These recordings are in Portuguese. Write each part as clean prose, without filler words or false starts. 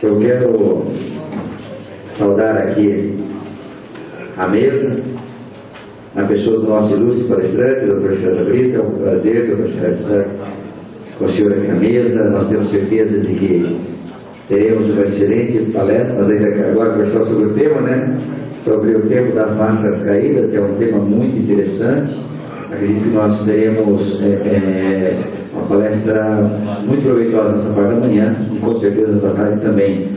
Eu quero saudar aqui a mesa, na pessoa do nosso ilustre palestrante, Dr. César Brito. É um prazer, Dr. César, estar com o senhor aqui na mesa. Nós temos certeza de que teremos uma excelente palestra. Nós ainda agora conversamos sobre o tema, né? Sobre o tempo das máscaras caídas. É um tema muito interessante. Acredito que nós teremos uma palestra muito proveitosa nessa parte da manhã e com certeza da tarde também.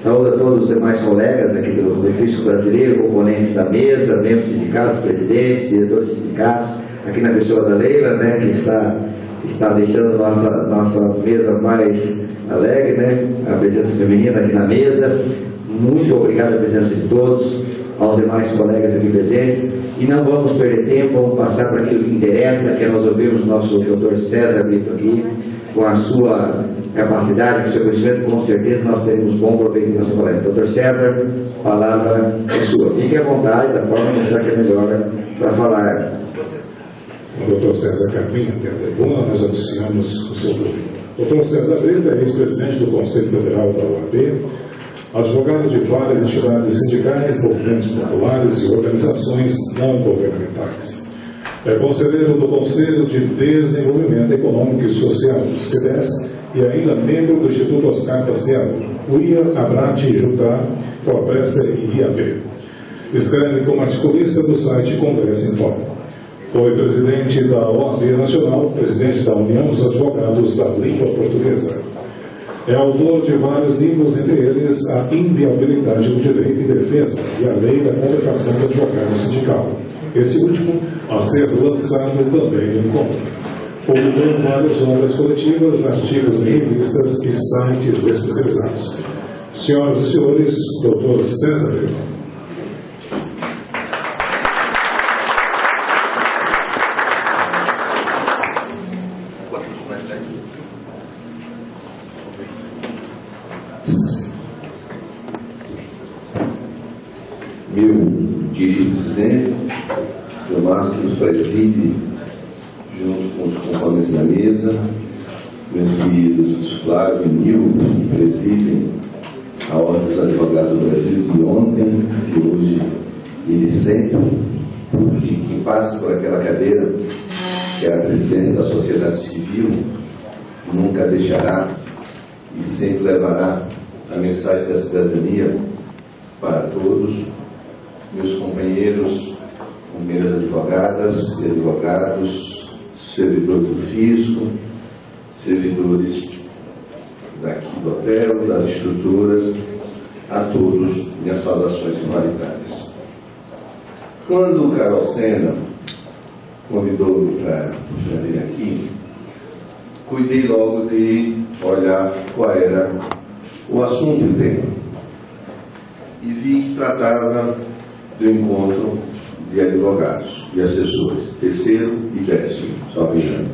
Saúdo a todos os demais colegas aqui do Físico Brasileiro, componentes da mesa, membros sindicatos, presidentes, diretores de sindicatos, aqui na pessoa da Leila, né, que está deixando nossa mesa mais alegre, né, a presença feminina aqui na mesa. Muito obrigado pela presença de todos, aos demais colegas aqui presentes. E não vamos perder tempo, vamos passar para aquilo que interessa, que é nós ouvirmos o nosso doutor César Brito aqui, com a sua capacidade, com o seu conhecimento. Com certeza nós teremos bom proveito na nossa palestra. Doutor César, a palavra é sua. Fique à vontade, da forma que achar que é melhor para falar. O doutor César Carpinho, até a tribuna, nós anunciamos o seu público. Doutor César Brito é ex-presidente do Conselho Federal da UAB, advogado de várias entidades sindicais, movimentos populares e organizações não governamentais. É conselheiro do Conselho de Desenvolvimento Econômico e Social, CDES, e ainda membro do Instituto Oscar Tassiano, UIA, Abrat, Jutá, Forpressa e IAB. Escreve como articulista do site Congresso em Fórum. Foi presidente da OAB Nacional, presidente da União dos Advogados da Língua Portuguesa. É autor de vários livros, entre eles A Inviabilidade do Direito e Defesa e a Lei da Convocação do Advogado Sindical. Esse último a ser lançado também no encontro. Publicou várias obras coletivas, artigos em revistas e sites especializados. Senhoras e senhores, Dr. César Brito. Meu querido presidente, Leomar, que nos preside, junto com os componentes da mesa, meus queridos Flávio e Nil, que presidem a Ordem dos Advogados do Brasil, de ontem, que hoje e de sempre, porque quem passa por aquela cadeira, que é a presidência da sociedade civil, nunca deixará e sempre levará a mensagem da cidadania para todos. Meus companheiros advogadas e advogados, servidores do fisco, servidores daqui do hotel, das estruturas, a todos minhas saudações humanitárias. Quando o Carol Sena convidou-me para vir aqui, cuidei logo de olhar qual era o assunto do tema e vi que tratava do encontro de advogados e assessores, 3º e 10º, só me engano.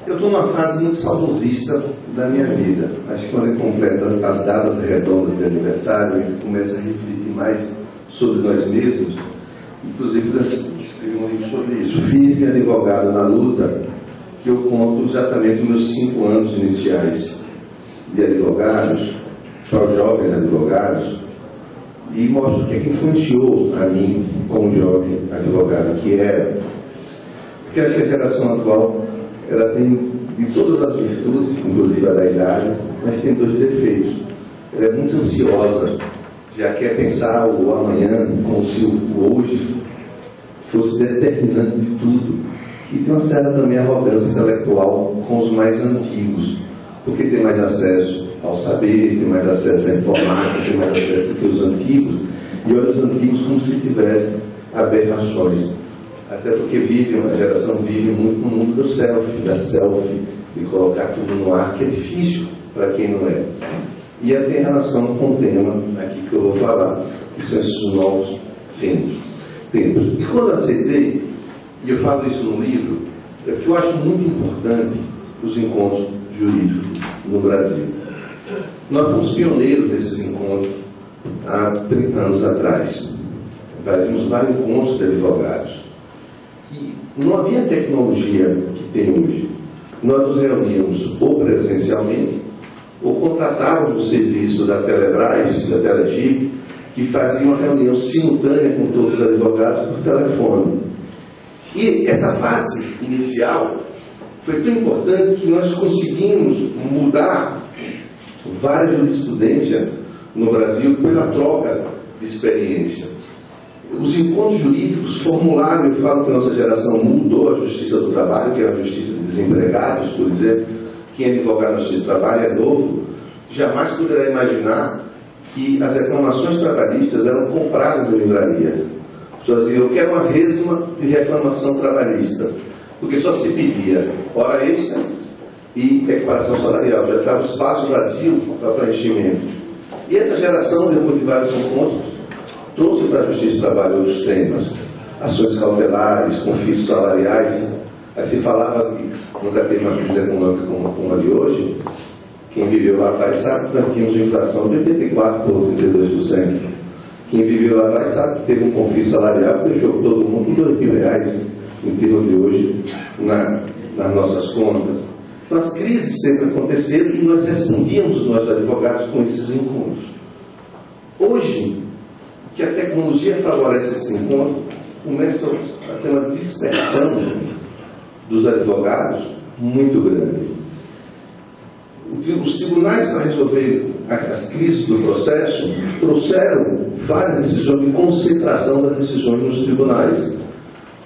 Eu estou numa fase muito saudosista da minha vida. Acho que quando eu completo as datas redondas de aniversário, a gente começa a refletir mais sobre nós mesmos. Inclusive, escrevi um livro sobre isso. Firme advogado na luta, que eu conto exatamente os meus 5 anos iniciais de advogados, para os jovens advogados, e mostro o que influenciou a mim como jovem advogado que era. Porque acho que a geração atual ela tem de todas as virtudes, inclusive a da idade, mas tem 2 defeitos. Ela é muito ansiosa, já quer pensar o amanhã como se o hoje fosse determinante de tudo. E tem uma certa também arrogância intelectual com os mais antigos, porque tem mais acesso ao saber, tem mais acesso à informática, tem mais acesso do que os antigos, e olha os antigos como se tivessem aberrações. Até porque a geração vive muito no mundo do selfie, da selfie, de colocar tudo no ar, que é difícil para quem não é. E tem relação com o tema aqui que eu vou falar, que são esses novos tempos. E quando eu aceitei, e eu falo isso no livro, é porque eu acho muito importante os encontros jurídicos no Brasil. Nós fomos pioneiros nesses encontros há 30 anos atrás. Fazíamos vários encontros de advogados. E não havia tecnologia que tem hoje. Nós nos reuníamos ou presencialmente ou contratavam o serviço da Telebrás, da Telegip, que fazia uma reunião simultânea com todos os advogados por telefone. E essa fase inicial foi tão importante que nós conseguimos mudar várias jurisprudências no Brasil pela troca de experiência. Os encontros jurídicos formularam, eu falo que a nossa geração mudou a justiça do trabalho, que era a justiça de desempregados, por exemplo. Quem é advogado na justiça do trabalho é novo, jamais poderá imaginar que as reclamações trabalhistas eram compradas em livraria. As pessoas diziam, eu quero uma resma de reclamação trabalhista, porque só se pedia hora extra e equiparação salarial. Já estava o espaço vazio para preenchimento. E essa geração, depois de vários encontros, trouxe para a Justiça do Trabalho outros temas, ações cautelares, conflitos salariais. Aí se falava que nunca teve uma crise econômica como a de hoje. Quem viveu lá atrás sabe que nós tínhamos uma inflação de 84% por 32%. Quem viveu lá atrás sabe que teve um conflito salarial que deixou todo mundo com R$2.000 em termos de hoje nas nossas contas. Então as crises sempre aconteceram e nós respondíamos, nós advogados, com esses encontros. Hoje, que a tecnologia favorece esse encontro, começa a ter uma dispersão dos advogados muito grande. Os tribunais, para resolver as crises do processo, trouxeram várias decisões de concentração das decisões nos tribunais.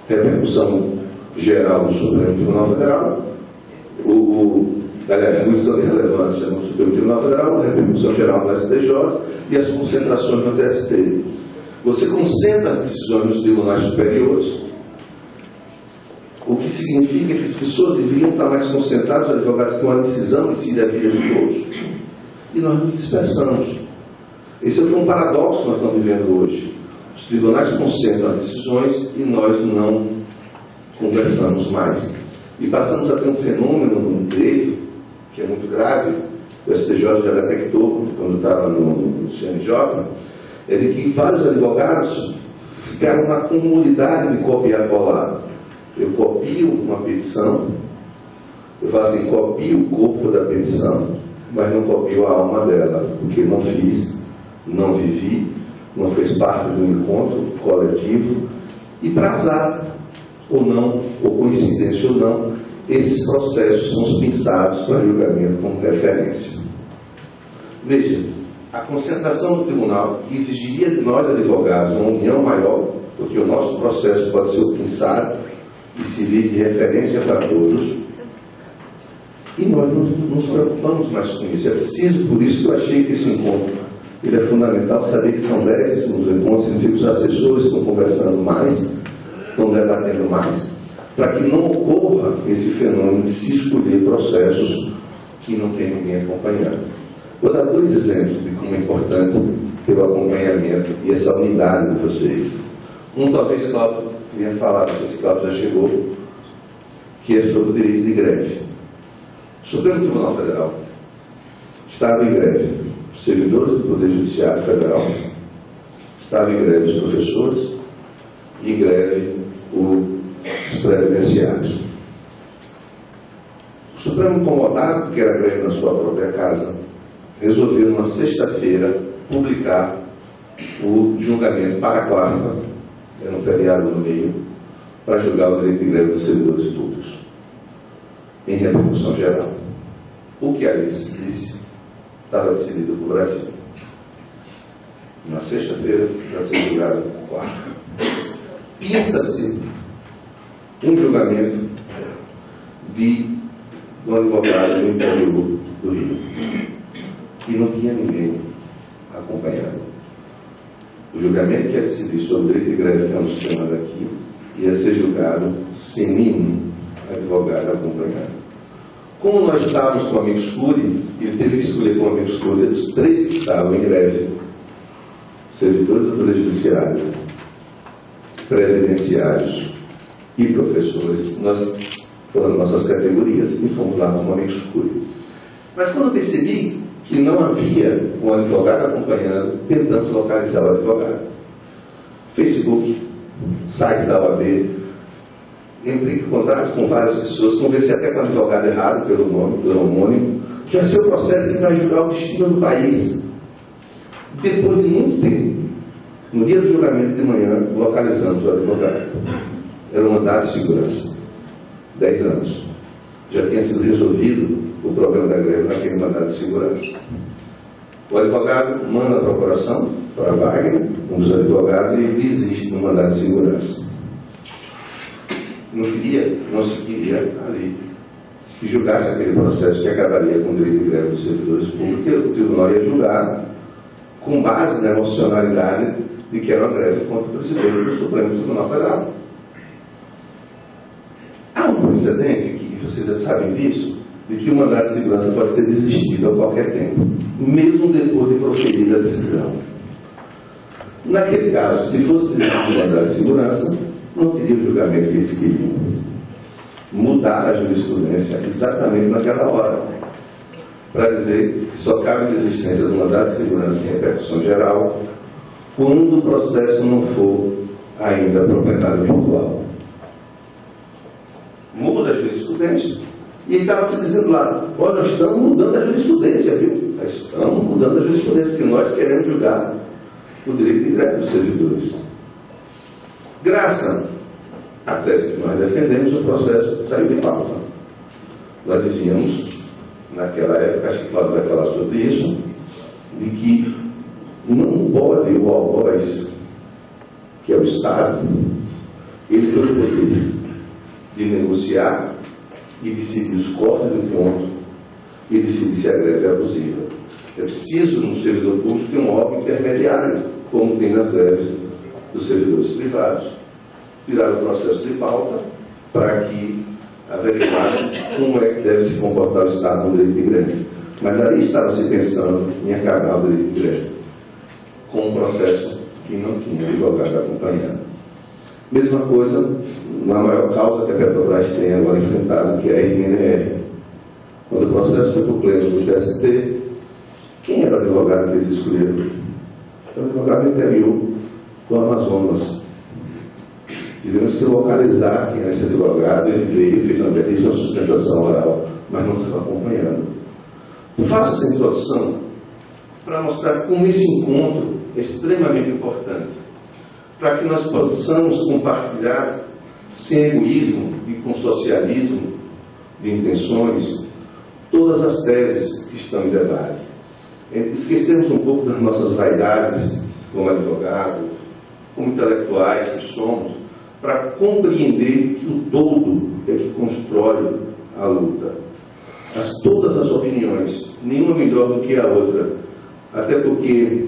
Repercussão geral no Supremo Tribunal Federal, a redução de relevância no Supremo Tribunal Federal, a repercussão geral no STJ e as concentrações no TST. Você concentra as decisões nos tribunais superiores, o que significa que as pessoas deveriam estar mais concentradas, os advogados, com a decisão em si da vida de todos. E nós nos dispersamos. Esse foi um paradoxo que nós estamos vivendo hoje. Os tribunais concentram as decisões e nós não conversamos mais. E passamos a ter um fenômeno no direito, que é muito grave, o STJ já detectou, quando estava no CNJ, é de que vários advogados ficaram na comodidade de copiar e colar. Eu copio uma petição, eu faço assim, copio o corpo da petição, mas não copio a alma dela, porque não fiz, não vivi, não fez parte do encontro coletivo, e para azar, ou não, ou coincidência ou não, esses processos são pensados para julgamento como referência. Veja, a concentração do tribunal exigiria de nós, advogados, uma união maior, porque o nosso processo pode ser pensado e servir de referência para todos. E nós não nos preocupamos mais com isso. É preciso, por isso que eu achei que esse encontro ele é fundamental, saber que são 10 os encontros, significa que os assessores estão conversando mais, estão debatendo mais, para que não ocorra esse fenômeno de se escolher processos que não tem ninguém acompanhando. Vou dar 2 exemplos de como é importante ter o acompanhamento e essa unidade de vocês. Um, talvez Cláudio queria falar, não sei se Cláudio já chegou, que é sobre o direito de greve. O Supremo Tribunal Federal estava em greve os servidores do Poder Judiciário Federal, estava em greve os professores e em greve os previdenciários. O Supremo, incomodado, porque era greve na sua própria casa, resolveu, numa sexta-feira, publicar o julgamento para a quarta, era um feriado no meio, para julgar o direito de greve dos servidores públicos, em repercussão geral. O que ali se disse estava decidido por Brasil. Na sexta-feira, para ser julgado na quarta. Pensa-se um julgamento de um advogado no interior do Rio. E não tinha ninguém acompanhando. O julgamento que ia decidir sobre o direito de greve, que é um sistema daqui, ia ser julgado sem nenhum advogado acompanhando. Como nós estávamos com o amigo Cury, ele teve que escolher com o amigo Cury dos 3 que estavam em greve: servidores do Poder Judiciário, previdenciários e professores. Foram nossas categorias e fomos lá com o amigo Cury. Mas quando eu percebi que não havia um advogado acompanhando, tentamos localizar o advogado. Facebook, site da OAB, entrei em contato com várias pessoas, conversei até com o advogado errado, pelo homônimo, que vai ser o processo que vai julgar o destino do país. Depois de muito tempo, no dia do julgamento de manhã, localizamos o advogado. Era um mandado de segurança. 10 anos. Já tinha sido resolvido o problema da greve naquele mandado de segurança. O advogado manda a procuração para Wagner, um dos advogados, e ele desiste do mandado de segurança. Não se queria ali que julgasse aquele processo que acabaria com o direito de greve dos servidores públicos, e o tribunal ia julgar com base na emocionalidade de que era uma greve contra o presidente do Supremo Tribunal Federal. Há um precedente, que vocês já sabem disso, de que o mandado de segurança pode ser desistido a qualquer tempo, mesmo depois de proferida a decisão. Naquele caso, se fosse desistido o mandado de segurança, não teria o julgamento que eles queriam. Mudar a jurisprudência exatamente naquela hora, para dizer que só cabe a desistência do mandado de segurança em repercussão geral quando o processo não for ainda proprietário virtual. Muda a jurisprudência. E estava se dizendo lá, olha, nós estamos mudando a jurisprudência, viu? Nós estamos mudando a jurisprudência, porque nós queremos julgar o direito de greve dos servidores. Graças à tese que nós defendemos, o processo saiu de pauta. Nós dizíamos, naquela época, acho que Cláudio vai falar sobre isso, de que não pode o algoz, que é o Estado, ele tem o poder de negociar e decidir os cortes do ponto e decidir se a greve é abusiva. É preciso, no servidor público, ter um órgão intermediário, como tem nas greves dos servidores privados. Tirar o processo de pauta para que averiguasse como é que deve se comportar o Estado no direito de greve. Mas ali estava se pensando em acabar o direito de greve, com um processo que não tinha advogado acompanhando. Mesma coisa na maior causa que a Petrobras tem agora enfrentado, que é a RMNR. Quando o processo foi para o pleno do TST, quem era o advogado que eles escolheram? Era o advogado do interior do Amazonas. Tivemos que localizar quem era esse advogado, ele veio, fez uma sustentação oral, mas não estava acompanhando. Faço essa introdução para mostrar como esse encontro é extremamente importante, para que nós possamos compartilhar, sem egoísmo e com socialismo de intenções, todas as teses que estão em debate. Esquecemos um pouco das nossas vaidades como advogados, como intelectuais que somos, para compreender que o todo é que constrói a luta. Todas as opiniões, nenhuma melhor do que a outra, até porque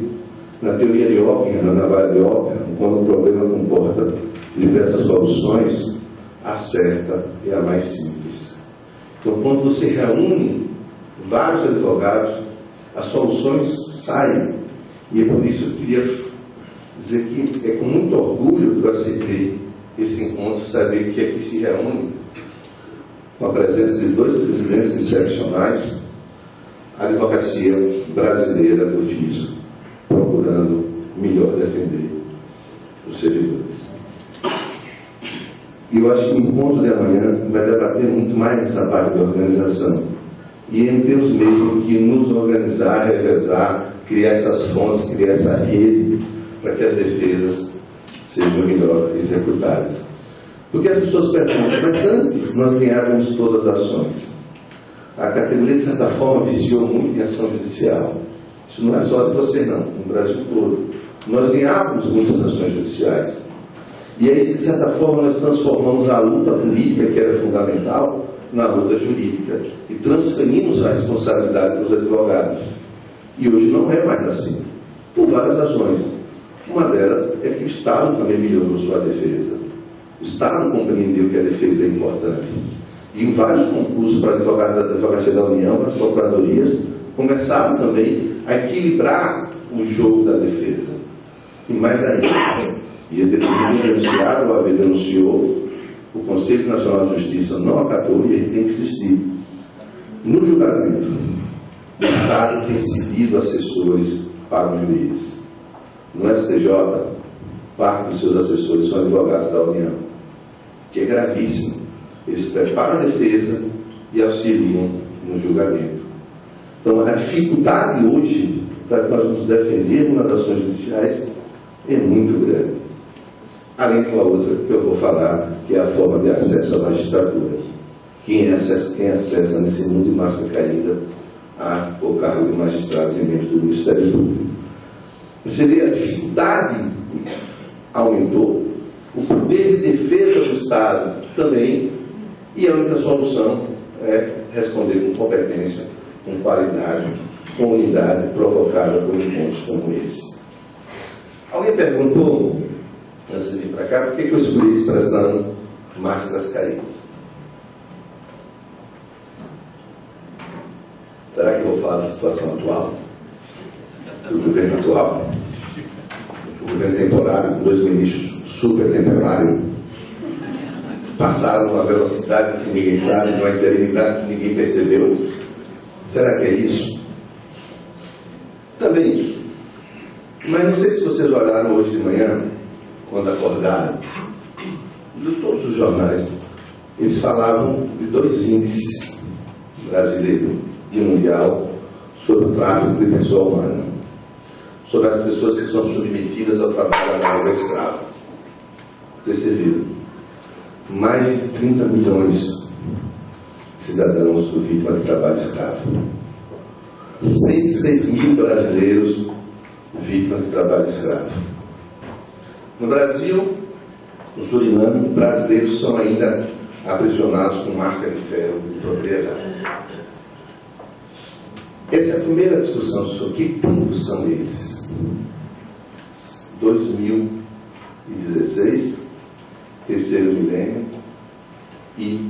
na teoria de Ockham, na navalha de Ockham, quando o problema comporta diversas soluções, a certa é a mais simples. Então, quando você reúne vários advogados, as soluções saem. E é por isso que eu queria dizer que é com muito orgulho que eu aceitei esse encontro, saber que aqui se reúne, com a presença de 2 presidentes excepcionais, a advocacia brasileira do ofício, procurando melhor defender os servidores. E eu acho que o encontro de amanhã vai debater muito mais nessa parte da organização. E em termos mesmo que nos organizar, revezar, criar essas fontes, criar essa rede, para que as defesas sejam melhor executadas. Porque as pessoas perguntam, mas antes nós ganhávamos todas as ações. A categoria, de certa forma, viciou muito em ação judicial. Isso não é só de você, não, no Brasil todo. Nós ganhávamos muitas ações judiciais. E aí, de certa forma, nós transformamos a luta política, que era fundamental, na luta jurídica. E transferimos a responsabilidade para os advogados. E hoje não é mais assim, por várias razões. Uma delas é que o Estado também melhorou sua defesa. O Estado compreendeu que a defesa é importante. E em vários concursos para advogados da Advocacia da União, para as procuradorias, começaram também a equilibrar o jogo da defesa. E mais ainda, e a defesa denunciada, o AB denunciou, o Conselho Nacional de Justiça não acatou e ele tem que existir. No julgamento, o Estado tem cedido assessores para os juízes. No STJ, parte dos seus assessores são advogados da União. que é gravíssimo. Eles preparam a defesa e auxiliam no julgamento. Então, a dificuldade hoje para que nós nos defendermos nas ações judiciais é muito grande. Além de uma outra que eu vou falar, que é a forma de acesso à magistratura. Quem acessa nesse mundo de massa caída ao cargo de magistrados e membros do Ministério Público. Você vê, a dificuldade aumentou, o poder de defesa do Estado também, e a única solução é responder com competência, com qualidade, com unidade provocada por encontros como esse. Alguém perguntou, antes de vir para cá, por que eu escolhi a expressão máscaras caídas? Será que eu vou falar da situação atual? Do governo atual? O governo temporário, dois ministros super temporários, passaram numa velocidade que ninguém sabe, numa eternidade que ninguém percebeu. Será que é isso? Também isso. Mas não sei se vocês olharam hoje de manhã, quando acordaram, de todos os jornais, eles falavam de dois índices brasileiro e mundial sobre o tráfico de pessoa humana, sobre as pessoas que são submetidas ao trabalho análogo escravo. Vocês viram? Mais de 30 milhões de cidadãos vítimas de trabalho escravo. 106 mil brasileiros vítimas de trabalho escravo. No Brasil, no Suriname, brasileiros são ainda aprisionados com marca de ferro de propriedade. Essa é a primeira discussão sobre que tempos são esses. 2016, terceiro milênio, e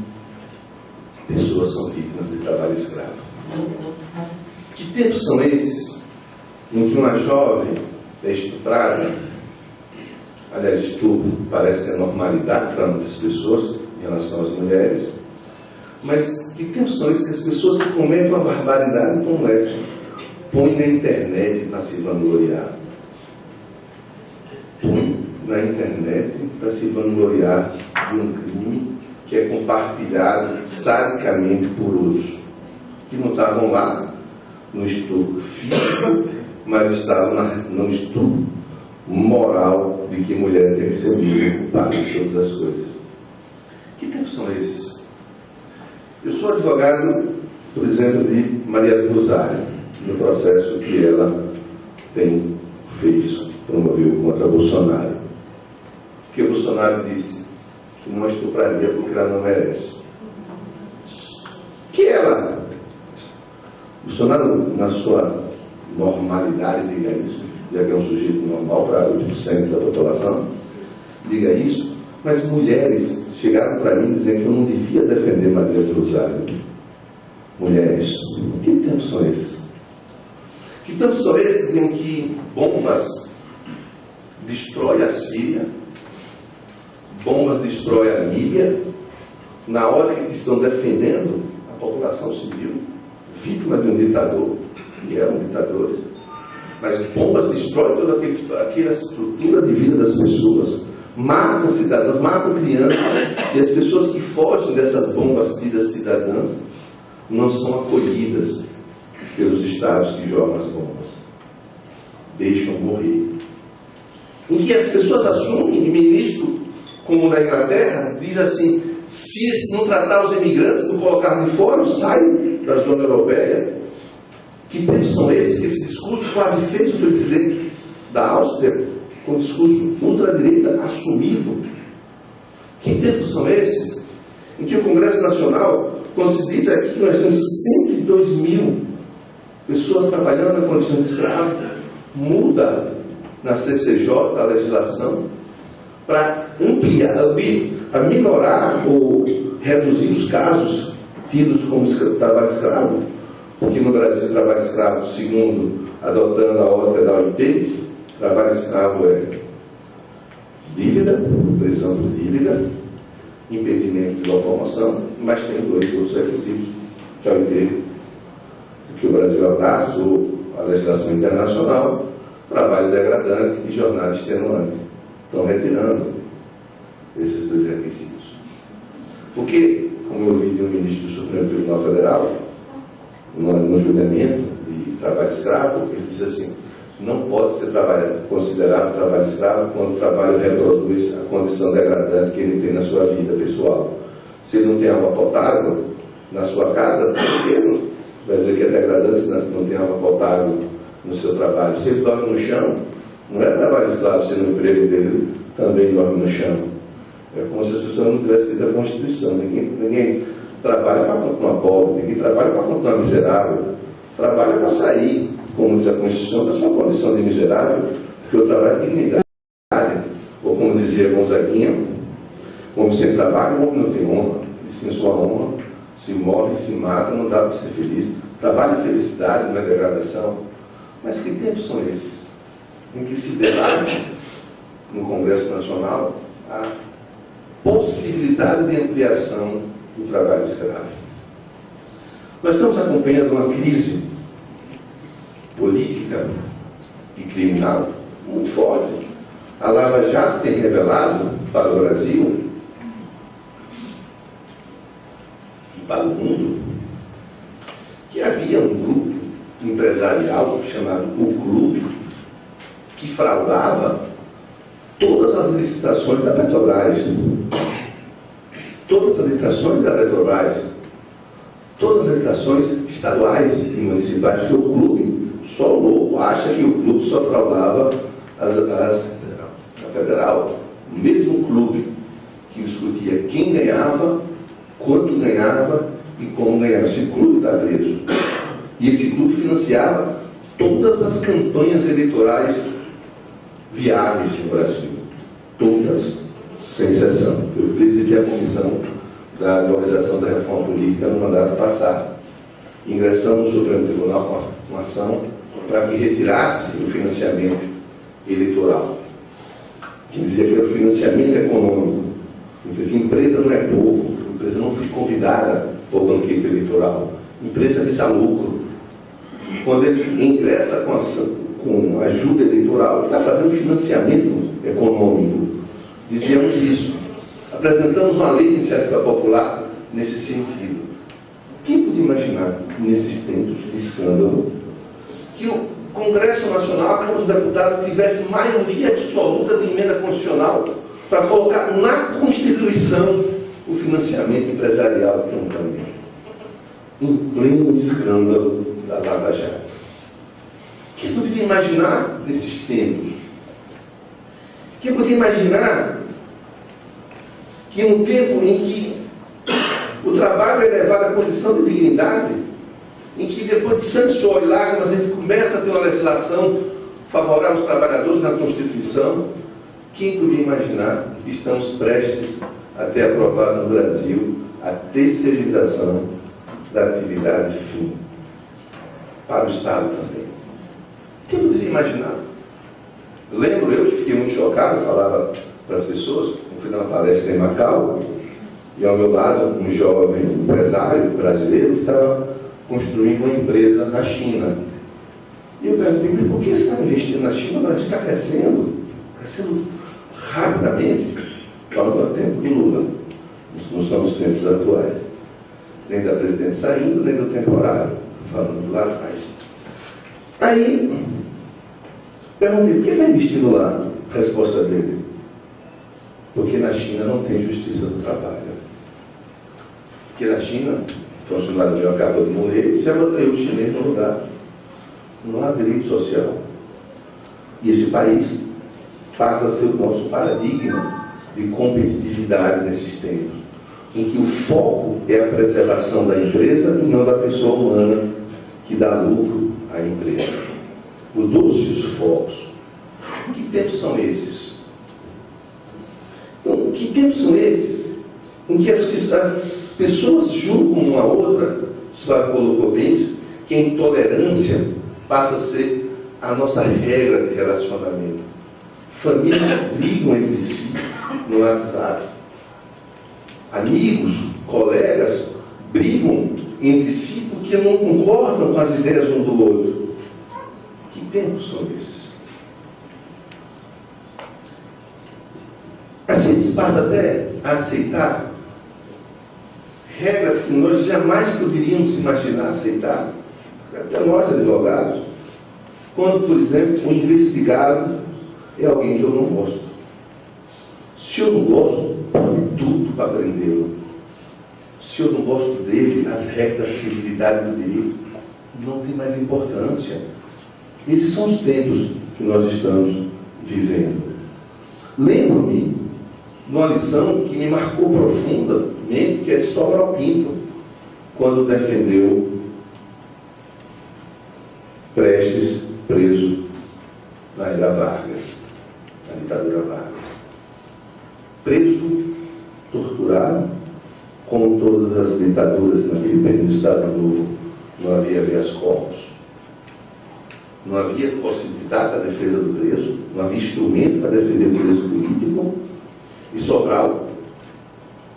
pessoas são vítimas de trabalho escravo. Que tempos são esses em que uma jovem é estuprada? Aliás, estupro parece ser normalidade para muitas pessoas em relação às mulheres, mas que tempos são esses que as pessoas que cometem uma barbaridade como essa põem na internet para se vangloriar? Põem na internet para se vangloriar de um crime que é compartilhado sadicamente por outros, que não estavam lá no estupro físico, mas estavam no estupro moral de que mulher tem que ser livre culpada de todas as coisas. Que tempos são esses? Eu sou advogado, por exemplo, de Maria do Rosário, no processo que ela promoveu contra Bolsonaro. Porque Bolsonaro disse que não estupraria porque ela não merece. Que ela, Bolsonaro, na sua normalidade, diga isso, já que é um sujeito normal para 8% da população, diga isso, mas mulheres chegaram para mim dizendo que eu não devia defender Maria do Rosário. Mulheres, que tempos são esses? Que tempos são esses em que bombas destroem a Síria, bombas destroem a Líbia, na hora que estão defendendo a população civil, vítima de um ditador, e eram ditadores, mas bombas destroem toda aquela estrutura de vida das pessoas, matam cidadãos, matam crianças, e as pessoas que fogem dessas bombas tidas cidadãs não são acolhidas pelos estados que jogam as bombas, deixam morrer. Em que as pessoas assumem, e ministro como o da Inglaterra diz assim: se não tratar os imigrantes, não colocar de fora, saem da zona europeia. Que tempos são esses? Que esse discurso quase fez o presidente da Áustria, com um discurso ultradireita assumido. Que tempos são esses em que o Congresso Nacional, quando se diz aqui que nós temos 102 mil pessoas trabalhando na condição de escravo, muda na CCJ a legislação para ampliar, minorar ou reduzir os casos tidos como trabalho escravo, porque no Brasil trabalho escravo, segundo adotando a ótica da OIT, trabalho escravo é dívida, prisão por dívida, impedimento de locomoção, mas tem dois outros requisitos que a OIT, que o Brasil abraça, ou a legislação internacional, trabalho degradante e jornada extenuante. Estão retirando esses dois requisitos. Porque, como eu vi de um ministro do Supremo Tribunal Federal, no julgamento de trabalho escravo, ele disse assim: não pode ser considerado trabalho escravo quando o trabalho reproduz a condição degradante que ele tem na sua vida pessoal. Se ele não tem água potável na sua casa, ele vai dizer que é degradante se não tem água potável no seu trabalho. Se ele dorme no chão, não é trabalho escravo se no emprego dele também dorme no chão. É como se as pessoas não tivessem lido a Constituição. Ninguém trabalha para continuar pobre, ninguém trabalha para continuar miserável. Trabalha para sair, como diz a Constituição, da sua condição de miserável, porque o trabalho é dignidade. Ou como dizia Gonzaguinha, como sem trabalho, o homem não tem honra. E sem sua honra, se morre, se mata, não dá para ser feliz. Trabalho é felicidade, não é degradação. Mas que tempos são esses? Em que se debate no Congresso Nacional a possibilidade de ampliação do trabalho escravo. Nós estamos acompanhando uma crise política e criminal muito forte. A Lava Jato tem revelado para o Brasil e para o mundo que havia um grupo empresarial chamado O Clube que fraudava todas as licitações da Petrobras. Todas as licitações da Petrobras. Todas as licitações estaduais e municipais, porque o clube, só o louco acha que o clube só fraudava a federal. O mesmo clube que discutia quem ganhava, quanto ganhava e como ganhava. Esse clube está preso. E esse clube financiava todas as campanhas eleitorais viáveis no Brasil. Todas, sem exceção. Eu presidi a comissão da organização da reforma política no mandato passado. Ingressamos no Supremo Tribunal com uma ação para que retirasse o financiamento eleitoral. Que dizia que era o financiamento econômico. A empresa não é povo, a empresa não foi convidada para o banquete eleitoral. A empresa visa lucro. Quando ele ingressa com ajuda eleitoral, ele está fazendo financiamento econômico. Dizíamos isso. Apresentamos uma lei de iniciativa popular nesse sentido. Quem podia imaginar, nesses tempos de escândalo, que o Congresso Nacional, a Câmara dos Deputados, tivesse maioria absoluta de emenda constitucional para colocar na Constituição o financiamento empresarial que é um caminho, em pleno escândalo da Lava Jato? Quem poderia imaginar nesses tempos? Quem poderia imaginar que em um tempo em que o trabalho é levado à condição de dignidade, em que depois de sangue, suor e lágrimas a gente começa a ter uma legislação favorável aos trabalhadores na Constituição, quem poderia imaginar que estamos prestes a ter aprovado no Brasil a terceirização da atividade fim para o Estado também? Quem poderia imaginar? Lembro eu que fiquei muito chocado, falava para as pessoas, eu fui dar uma palestra em Macau, e ao meu lado um jovem empresário brasileiro que estava construindo uma empresa na China. E eu perguntei, mas por que você está investindo na China? O Brasil está crescendo rapidamente. Falando do tempo do Lula, não são os tempos atuais. Nem da presidente saindo, nem do temporário, falando lá atrás. Aí, perguntei, por que você está investindo lá? A resposta dele: porque na China não tem justiça do trabalho. Porque na China, o funcionário meu acabou de morrer e já botei o chinês no lugar. Não há direito social. E esse país passa a ser o nosso paradigma de competitividade nesses tempos, em que o foco é a preservação da empresa e não da pessoa humana que dá lucro à empresa. Mudou-se os focos. Que tempos são esses? Então, que tempos são esses em que as pessoas julgam uma a outra? O senhor colocou bem isso, que a intolerância passa a ser a nossa regra de relacionamento. Famílias brigam entre si no WhatsApp. Amigos, colegas brigam entre si porque não concordam com as ideias um do outro. Que tempos são esses? A gente passa até a aceitar regras que nós jamais poderíamos imaginar aceitar, até nós advogados, quando, por exemplo, um investigado é alguém que eu não gosto. Se eu não gosto, pode tudo para prendê-lo. Se eu não gosto dele, as regras da civilidade do direito não tem mais importância. Esses são os tempos que nós estamos vivendo. Lembro-me de uma lição que me marcou profundamente, que é de Sobral Pinto, quando defendeu Prestes preso na era Vargas, na ditadura Vargas. Preso, torturado, como todas as ditaduras naquele período do Estado Novo, não havia habeas corpus, não havia possibilidade da defesa do preso, não havia instrumento para defender o preso político, e Sobral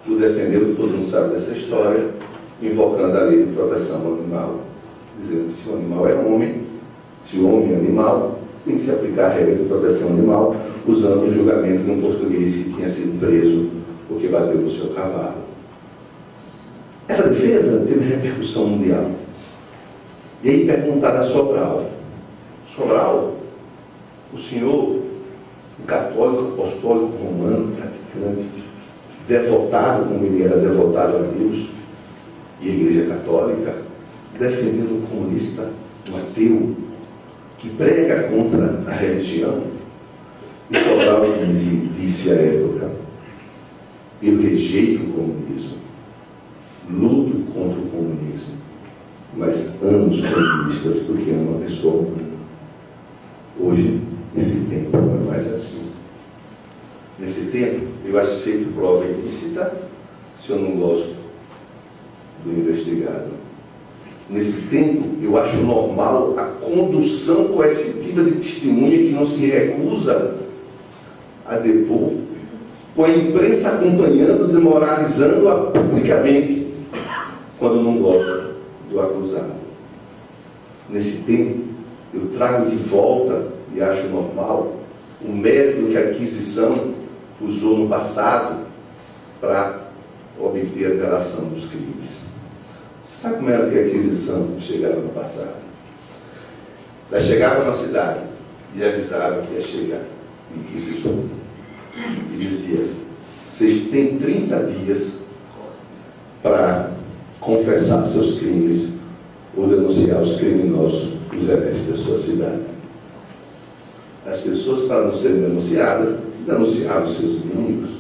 o defendeu, todo mundo sabe dessa história, invocando a lei de proteção ao animal, dizendo que se o animal é homem, se o homem é animal, tem que se aplicar a regra de proteção animal, usando o julgamento de um português que tinha sido preso porque bateu no seu cavalo. Essa defesa teve repercussão mundial. E aí perguntaram a Sobral: Sobral, o senhor, um católico, apostólico, romano, praticante, devotado, como ele era devotado a Deus e a Igreja Católica, defendendo um comunista, um ateu, que prega contra a religião? E Sobral disse à época: eu rejeito o comunismo, luto contra o comunismo, mas amo os comunistas porque amo a pessoa humana. Hoje, nesse tempo, não é mais assim. Nesse tempo, eu aceito prova ilícita se eu não gosto do investigado. Nesse tempo, eu acho normal a condução coercitiva de testemunha que não se recusa a depor, com a imprensa acompanhando, desmoralizando-a publicamente, quando não gosto do acusado. Nesse tempo, eu trago de volta, e acho normal, o método que a aquisição usou no passado para obter a delação dos crimes. Você sabe como era que a aquisição chegava no passado? Ela chegava na cidade e avisava que ia chegar o inquisitor. E dizia: vocês têm 30 dias para confessar seus crimes ou denunciar os criminosos, os hereges da sua cidade. As pessoas, para não serem denunciadas, denunciavam seus inimigos.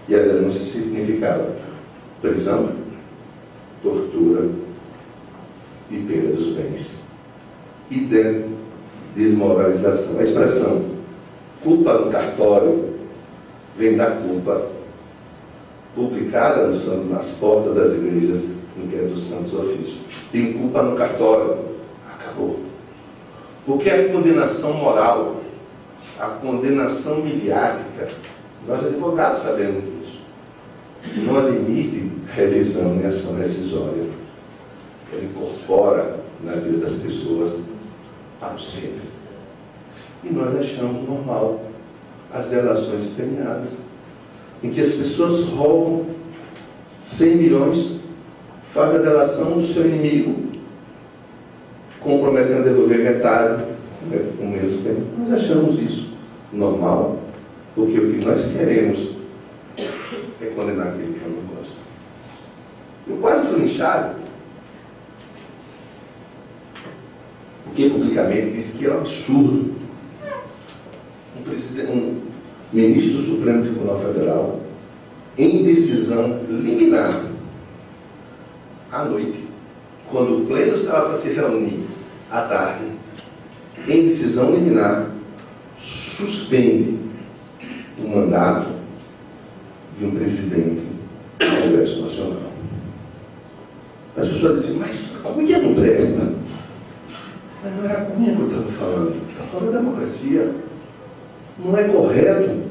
E a denúncia significava prisão, tortura e perda dos bens. E desmoralização. A expressão culpa no cartório vem da culpa publicada nas portas das igrejas, no que é dos santos ofícios. Tem culpa no cartório. Acabou. Porque a condenação moral, a condenação midiática, nós advogados sabemos disso, não admite revisão nem ação rescisória. Ela incorpora na vida das pessoas para sempre. E nós achamos normal as delações premiadas, em que as pessoas roubam 100 milhões, fazem a delação do seu inimigo, comprometendo a devolver metade, com o mesmo tempo. Nós achamos isso normal, porque o que nós queremos é condenar aquele que eu não gosto. Eu quase fui linchado, porque publicamente disse que era um absurdo um ministro do Supremo Tribunal Federal, em decisão liminar, à noite, quando o pleno estava para se reunir à tarde, em decisão liminar, suspende o mandato de um presidente do Congresso Nacional. As pessoas dizem: mas a Cunha não presta. Mas não era a Cunha que eu estava falando. Estava falando da democracia. Não é correto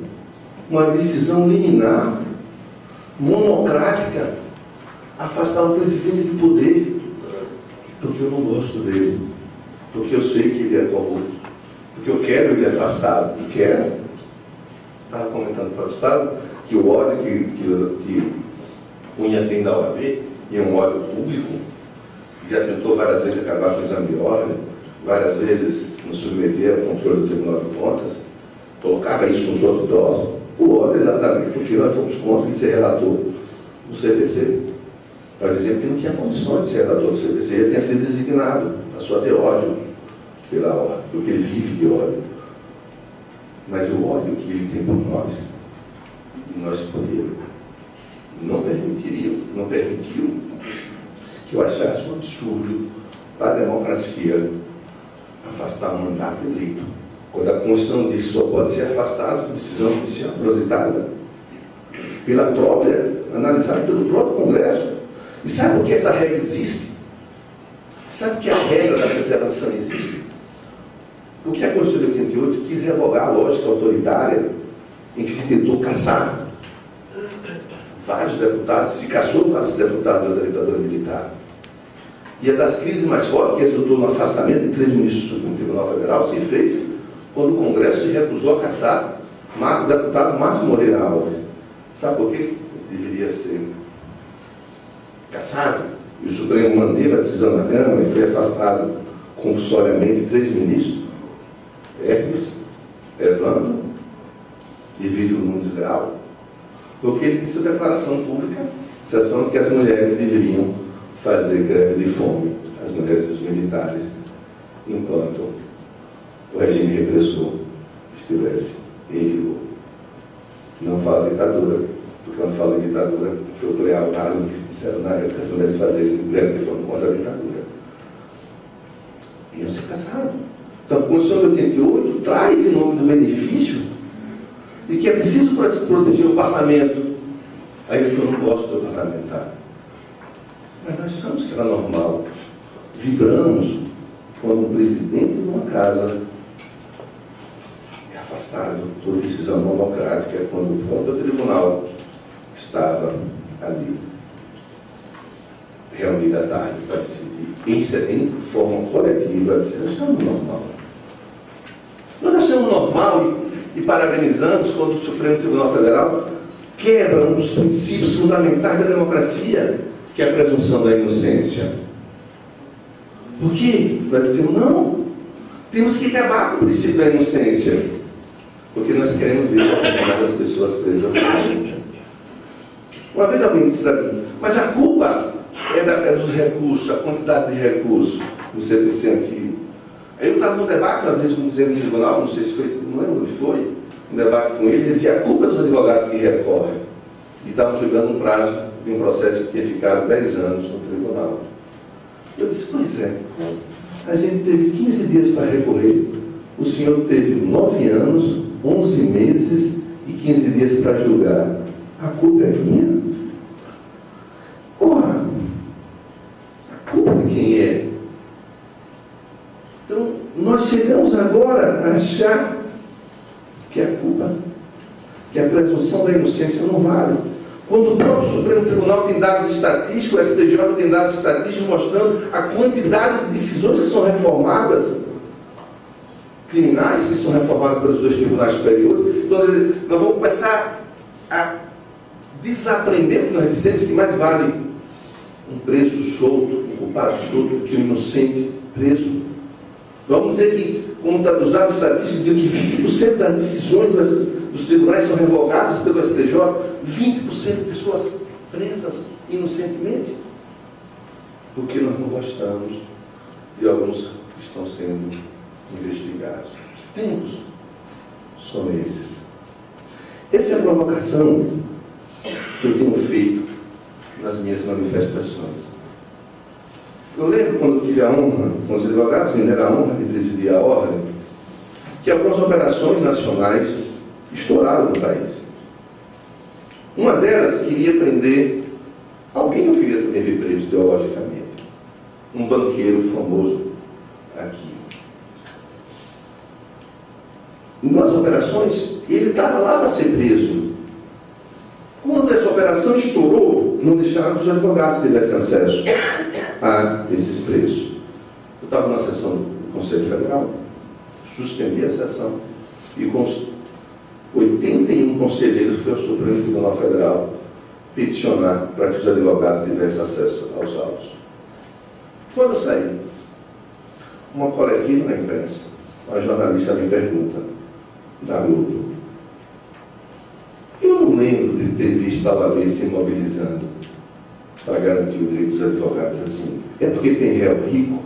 uma decisão liminar, monocrática, afastar o presidente do poder, porque eu não gosto dele, porque eu sei que ele é corrupto, porque eu quero ele afastado, e quero. Estava comentando para o Estado que o ódio que unha tem da OAB, e é um órgão público, já tentou várias vezes acabar com o exame de ordem, várias vezes nos submeter ao controle do Tribunal de Contas, colocava isso nos outros idosos, o ódio exatamente porque nós fomos contra de ser relator do CPC. Para dizer que não tinha condições de ser relator do CPC, ele tinha sido designado, passou a ter ódio pela ordem, porque ele vive de ódio. Mas o ódio que ele tem por nós, nós escolhemos, não permitiu que eu achasse um absurdo para a democracia afastar um mandato eleito. Quando a Constituição diz que só pode ser afastado por decisão judicial propositada pela própria, analisada pelo próprio Congresso. E sabe por que essa regra existe? Sabe por que a regra da preservação existe? Porque a Constituição de 88 quis revogar a lógica autoritária em que se tentou caçar vários deputados, se caçou vários deputados da ditadura militar. E a das crises mais fortes, que resultou no afastamento de 3 ministros do Supremo Tribunal Federal, se fez quando o Congresso se recusou a caçar o deputado Márcio Moreira Alves. Sabe por que deveria ser caçado? E o Supremo manteve a decisão da Câmara e foi afastado compulsoriamente 3 ministros, Hermes, Evandro e Vítor Nunes Leal, porque ele disse a declaração pública, exceção de que as mulheres deveriam fazer greve de fome, as mulheres dos militares, enquanto o regime repressor estivesse em vigor. Não fala ditadura, porque quando fala em ditadura, foi o Cleal Nasmo que disseram na época as mulheres fazerem greve de fome contra a ditadura. Iam ser caçados. Então, a Constituição de 88 traz em nome do benefício e que é preciso proteger o parlamento. Ainda que eu não gosto do parlamentar. Mas nós achamos que era normal. Vibramos quando um presidente de uma casa é afastado por decisão democrática, quando o próprio tribunal estava ali, reunido à tarde para decidir em forma coletiva. Nós achamos normal. Nós achamos normal e parabenizamos quando o Supremo Tribunal Federal quebra um dos princípios fundamentais da democracia, que é a presunção da inocência. Por quê? Vai dizer, não, temos que acabar com o princípio da inocência, porque nós queremos ver as pessoas presas. Uma vez alguém disse para mim, mas a culpa é dos recursos, a quantidade de recursos do CPC antigo. Aí eu estava num debate, às vezes, com o presidente do tribunal, não sei se foi, não lembro onde foi, um debate com ele dizia, a culpa é dos advogados que recorrem. E estavam julgando um prazo de um processo que tinha ficado 10 anos no tribunal. Eu disse, pois é, a gente teve 15 dias para recorrer, o senhor teve 9 anos, 11 meses e 15 dias para julgar. A culpa é minha? Porra, a culpa de quem é? Então, nós chegamos agora a achar que a culpa, que a presunção da inocência não vale. Quando o próprio Supremo Tribunal tem dados estatísticos, o STJ tem dados estatísticos mostrando a quantidade de decisões que são reformadas, criminais que são reformadas pelos 2 tribunais superiores. Então, nós vamos começar a desaprender o que nós dissemos, que mais vale um preso solto, um culpado solto, do que um inocente preso. Vamos dizer que, como os dados estatísticos dizem que 20% das decisões dos tribunais são revogadas pelo STJ, 20% de pessoas presas inocentemente, porque nós não gostamos de alguns que estão sendo investigados. Tempos são esses. Essa é a provocação que eu tenho feito nas minhas manifestações. Eu lembro quando eu tive a honra, com os advogados, me deram a honra de presidir a ordem, que algumas operações nacionais estouraram no país. Uma delas queria prender alguém que eu queria também ver preso ideologicamente, um banqueiro famoso aqui. Em umas operações, ele estava lá para ser preso. Quando essa operação estourou, não deixaram que os advogados tivessem acesso a esses presos. Eu estava na sessão do Conselho Federal, suspendi a sessão, e com os 81 conselheiros foi ao Supremo Tribunal Federal peticionar para que os advogados tivessem acesso aos autos. Quando eu saí, uma coletiva na imprensa, uma jornalista me pergunta, da Globo, eu não lembro de ter visto a OAB se mobilizando para garantir o direito dos advogados assim. É porque tem réu rico?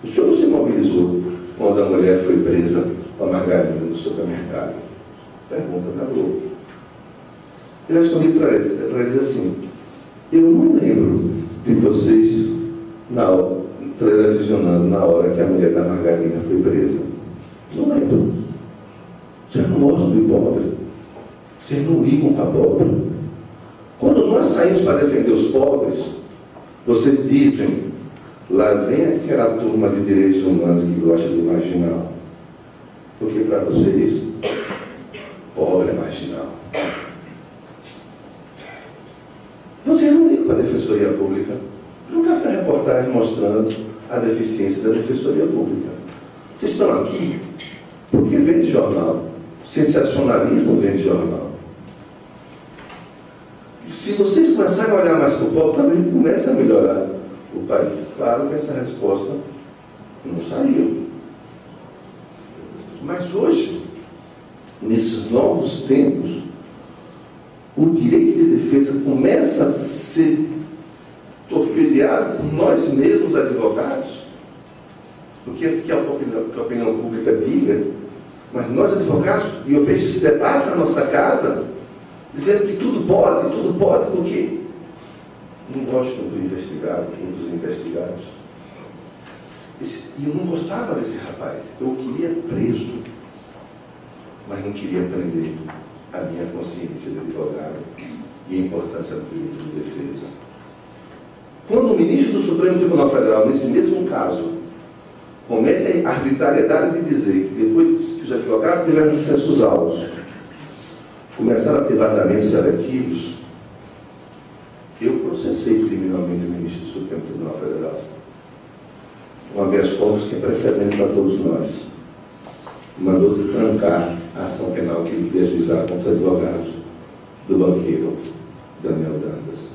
O senhor não se mobilizou quando a mulher foi presa com a margarina no supermercado? Pergunta da Globo. Eu respondi para eles assim, eu não lembro de vocês televisionando na hora que a mulher da margarina foi presa. Não lembro. Vocês não mostram do pobre. Vocês não ligam para pobre. Quando nós saímos para defender os pobres, vocês dizem, lá vem aquela turma de direitos humanos que gosta do marginal. Porque para vocês, pobre é marginal. Vocês não ligam para a Defensoria Pública. Nunca vi reportagem mostrando a deficiência da Defensoria Pública. Vocês estão aqui porque vende jornal. Sensacionalismo vende jornal. Se vocês começarem a olhar mais para o povo, talvez comece a melhorar o país. Claro que essa resposta não saiu. Mas hoje, nesses novos tempos, o direito de defesa começa a ser torpedeado por nós mesmos, advogados, porque que a opinião pública diga, mas nós, advogados, e eu vejo esse debate na nossa casa, dizendo que tudo pode, porque não gostam do investigado, dos investigados. E eu não gostava desse rapaz, eu queria preso, mas não queria prender a minha consciência de advogado e a importância do direito de defesa. Quando o ministro do Supremo Tribunal Federal, nesse mesmo caso, comete a arbitrariedade de dizer que depois que os advogados tiveram acesso aos autos, começaram a ter vazamentos seletivos, eu processei criminalmente o ministro do Supremo Tribunal Federal. Um habeas corpus que é precedente para todos nós. Mandou trancar a ação penal que ele fez ajuizar contra os advogados do banqueiro Daniel Dantas.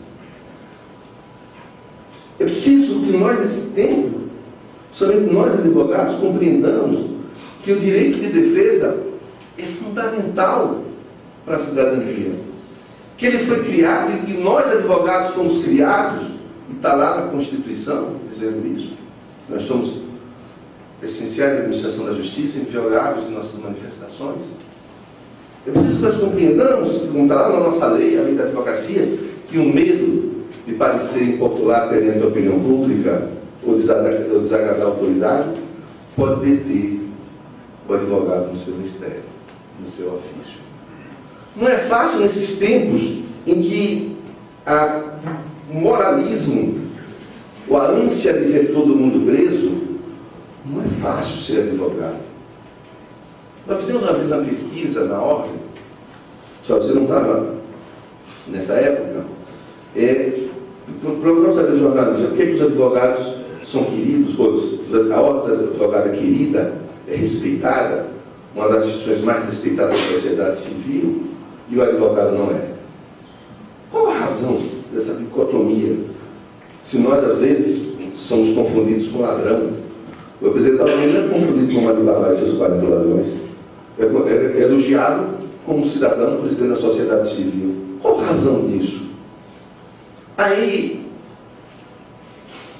É preciso que nós, nesse tempo, somente nós, advogados, compreendamos que o direito de defesa é fundamental para a cidadania. Que ele foi criado e que nós, advogados, fomos criados, e está lá na Constituição dizendo isso. Nós somos essenciais da administração da justiça, invioláveis em nossas manifestações. É preciso que nós compreendamos, como está lá na nossa lei, a lei da advocacia, que o medo de parecer impopular perante a opinião pública ou desagradar a autoridade pode deter o advogado no seu mistério, no seu ofício. Não é fácil nesses tempos em que o moralismo, ou a ânsia de ver todo mundo preso, não é fácil ser advogado. Nós fizemos uma vez uma pesquisa na ordem, só você não estava nessa época, procuramos saber dos jornalistas por que os advogados são queridos, a ordem da advogada é querida, é respeitada, uma das instituições mais respeitadas da sociedade civil, e o advogado não é. Qual a razão dessa dicotomia? Se nós, às vezes, somos confundidos com ladrão, o presidente da União não é confundido com Alibaba e seus 40 ladrões, é elogiado como cidadão, presidente da sociedade civil. Qual a razão disso? Aí,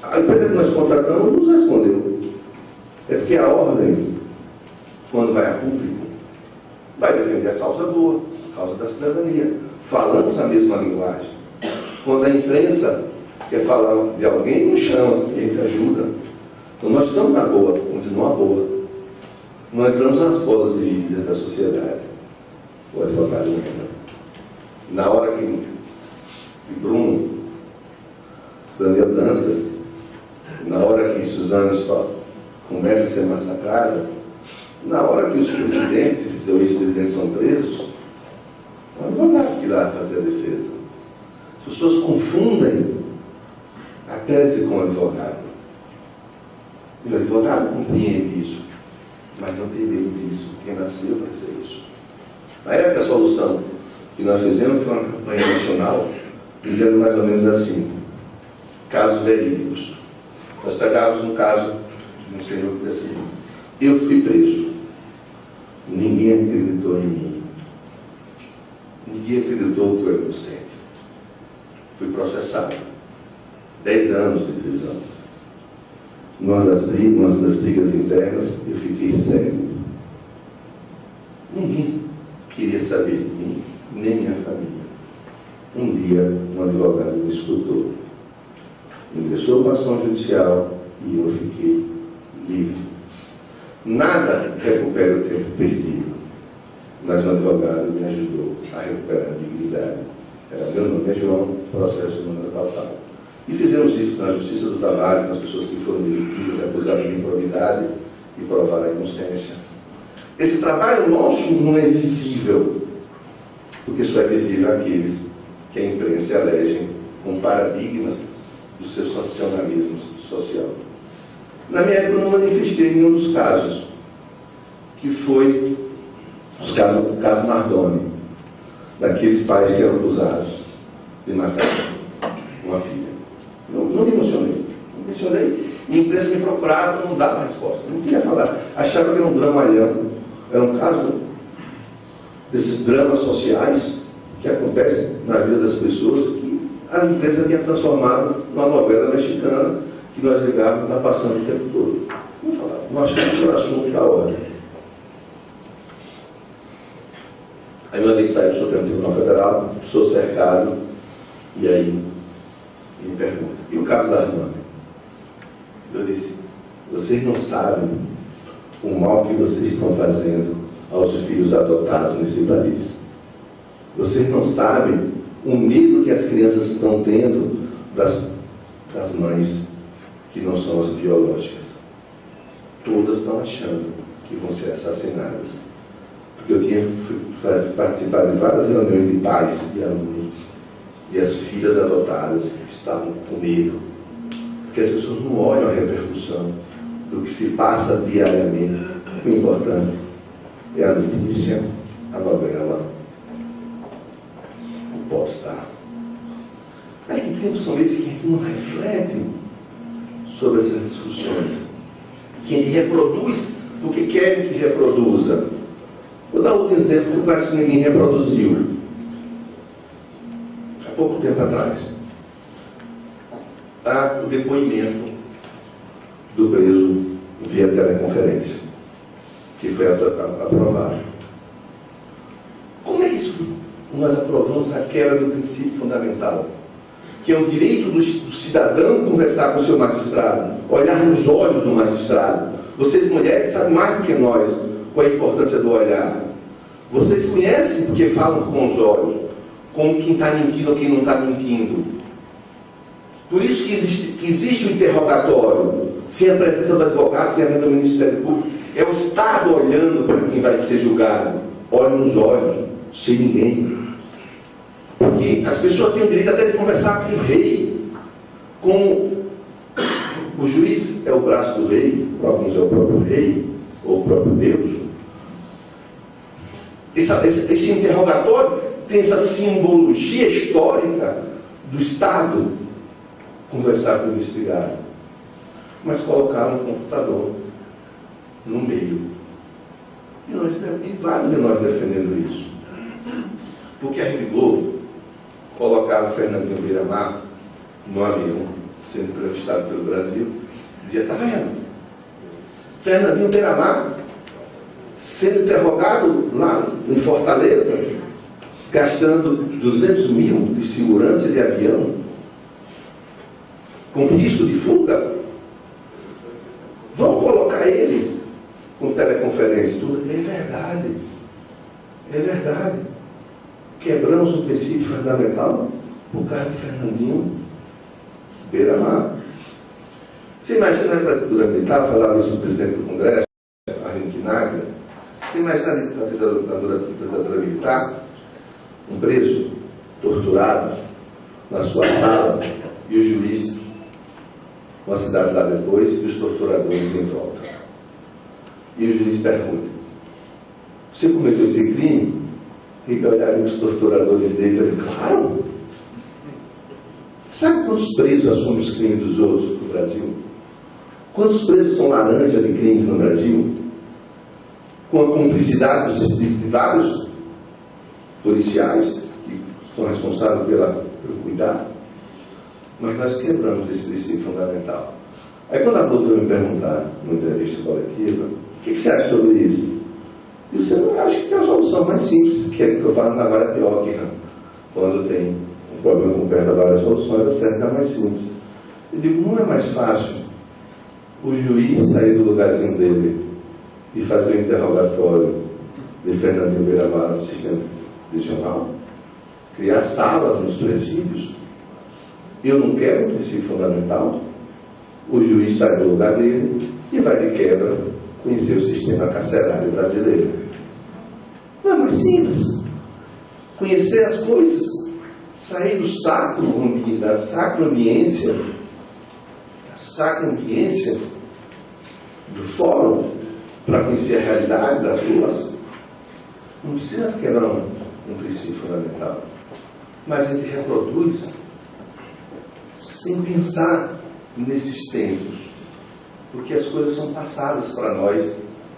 a empresa que nós contratamos nos respondeu. É porque a ordem, quando vai a público, vai defender a causa boa, a causa da cidadania. Falamos a mesma linguagem. Quando a imprensa quer falar de alguém, nos chama, e a gente ajuda. Então nós estamos na boa, continua boa. Não entramos nas bolas divididas da sociedade. O advogado entra. Na hora que Bruno, Daniel Dantas, na hora que Suzana começa a ser massacrada, na hora que os presidentes ou ex-presidentes são presos, o advogado que lá fazer a defesa. As pessoas confundem a tese com o advogado. E o advogado compreende isso, mas não tem medo disso, porque nasceu para ser isso. Na época, a solução que nós fizemos foi uma campanha nacional, dizendo mais ou menos assim, casos verídicos. Nós pegávamos um caso de um senhor que disse assim, eu fui preso, ninguém acreditou em mim, ninguém acreditou que eu era inocente. Fui processado, 10 anos de prisão. Numa das brigas internas, eu fiquei cego. Ninguém queria saber de mim, nem minha família. Um dia, um advogado me escutou, ingressou com ação judicial e eu fiquei livre. Nada recupera o tempo perdido, mas um advogado me ajudou a recuperar a dignidade. Era meu nome, é João, processo número tal. E fizemos isso na Justiça do Trabalho, com as pessoas que foram demitidas, acusadas de improbidade e provaram a inocência. Esse trabalho nosso não é visível, porque só é visível àqueles que a imprensa elegem como paradigmas do seu sensacionalismo social. Na minha época, eu não manifestei nenhum dos casos, que foi o caso Nardoni, daqueles pais que eram acusados de matar uma filha. Não me emocionei. Não me emocionei. E a imprensa me procurava, não dava resposta. Não queria falar. Achava que era um dramalhão. Era um caso desses dramas sociais que acontecem na vida das pessoas, que a imprensa tinha transformado numa novela mexicana que nós ligávamos e está passando o tempo todo. Não falava. Não achava que era assunto da hora. Aí uma vez saí do Supremo Tribunal Federal, sou cercado, e aí me pergunta, e o caso da Armanda? Eu disse, vocês não sabem o mal que vocês estão fazendo aos filhos adotados nesse país. Vocês não sabem o medo que as crianças estão tendo das mães que não são as biológicas. Todas estão achando que vão ser assassinadas. Porque eu tinha participado de várias reuniões de pais e alunos, e as filhas adotadas estavam com medo, porque as pessoas não olham a repercussão do que se passa diariamente. O importante é a notícia, a novela, o popstar. Mas que tempos são esses que a gente não reflete sobre essas discussões? Que a gente reproduz o que querem que reproduza. Vou dar outro exemplo que eu acho que ninguém reproduziu. Há pouco tempo atrás, o depoimento do preso via teleconferência, que foi aprovado. Como é que isso nós aprovamos a quebra do princípio fundamental, que é o direito do cidadão conversar com o seu magistrado, olhar nos olhos do magistrado? Vocês mulheres sabem mais do que nós qual é a importância do olhar. Vocês conhecem porque falam com os olhos, como quem está mentindo ou quem não está mentindo. Por isso que existe o interrogatório, sem a presença do advogado, sem a presença do Ministério Público. É o Estado olhando para quem vai ser julgado. Olha nos olhos, sem ninguém. Porque as pessoas têm o direito até de conversar com o rei. Com o juiz é o braço do rei, alguns é o próprio rei, ou o próprio Deus. Esse interrogatório tem essa simbologia histórica do Estado conversar com o investigado. Mas colocaram um computador no meio. E vários de nós defendendo isso. Porque a Rede Globo colocaram Fernandinho Beiramar no avião, sendo entrevistado pelo Brasil, dizia, está vendo? Fernandinho Beiramar sendo interrogado lá em Fortaleza, gastando 200 mil de segurança de avião, com risco de fuga. Vão colocar ele com teleconferência e tudo. É verdade. É verdade. Quebramos o princípio fundamental por causa de Fernandinho Beiramar. Você imagina na ditadura militar, falava isso do presidente do Congresso, Argentinaglia. Você imagina na ditadura militar, um preso torturado na sua sala e o juiz, uma cidade lá depois, e os torturadores em volta. E o juiz pergunta, você cometeu esse crime? Fica olhando os torturadores dele e dizer, claro. Sabe quantos presos assumem os crimes dos outros no Brasil? Quantos presos são laranja de crime no Brasil? Com a cumplicidade de vários policiais que são responsáveis pelo cuidado. Mas nós quebramos esse princípio fundamental. Aí quando a doutora me perguntar, numa entrevista coletiva, o que você acha sobre isso? Eu disse, eu acho que tem uma solução mais simples, que é que eu falo na vara pior, que quando tem um problema com perda de várias soluções, a certa é mais simples. Eu digo, não é mais fácil o juiz sair do lugarzinho dele e fazer o interrogatório de Fernandinho Beiramar no sistema prisional? Criar salas nos presídios? Eu não quero um princípio fundamental. O juiz sai do lugar dele e vai de quebra conhecer o sistema carcerário brasileiro. Não é mais simples. Conhecer as coisas, sair do da sacra ambiência do fórum para conhecer a realidade das ruas. Não precisa quebrar um princípio fundamental. Mas a gente reproduz sem pensar nesses tempos, porque as coisas são passadas para nós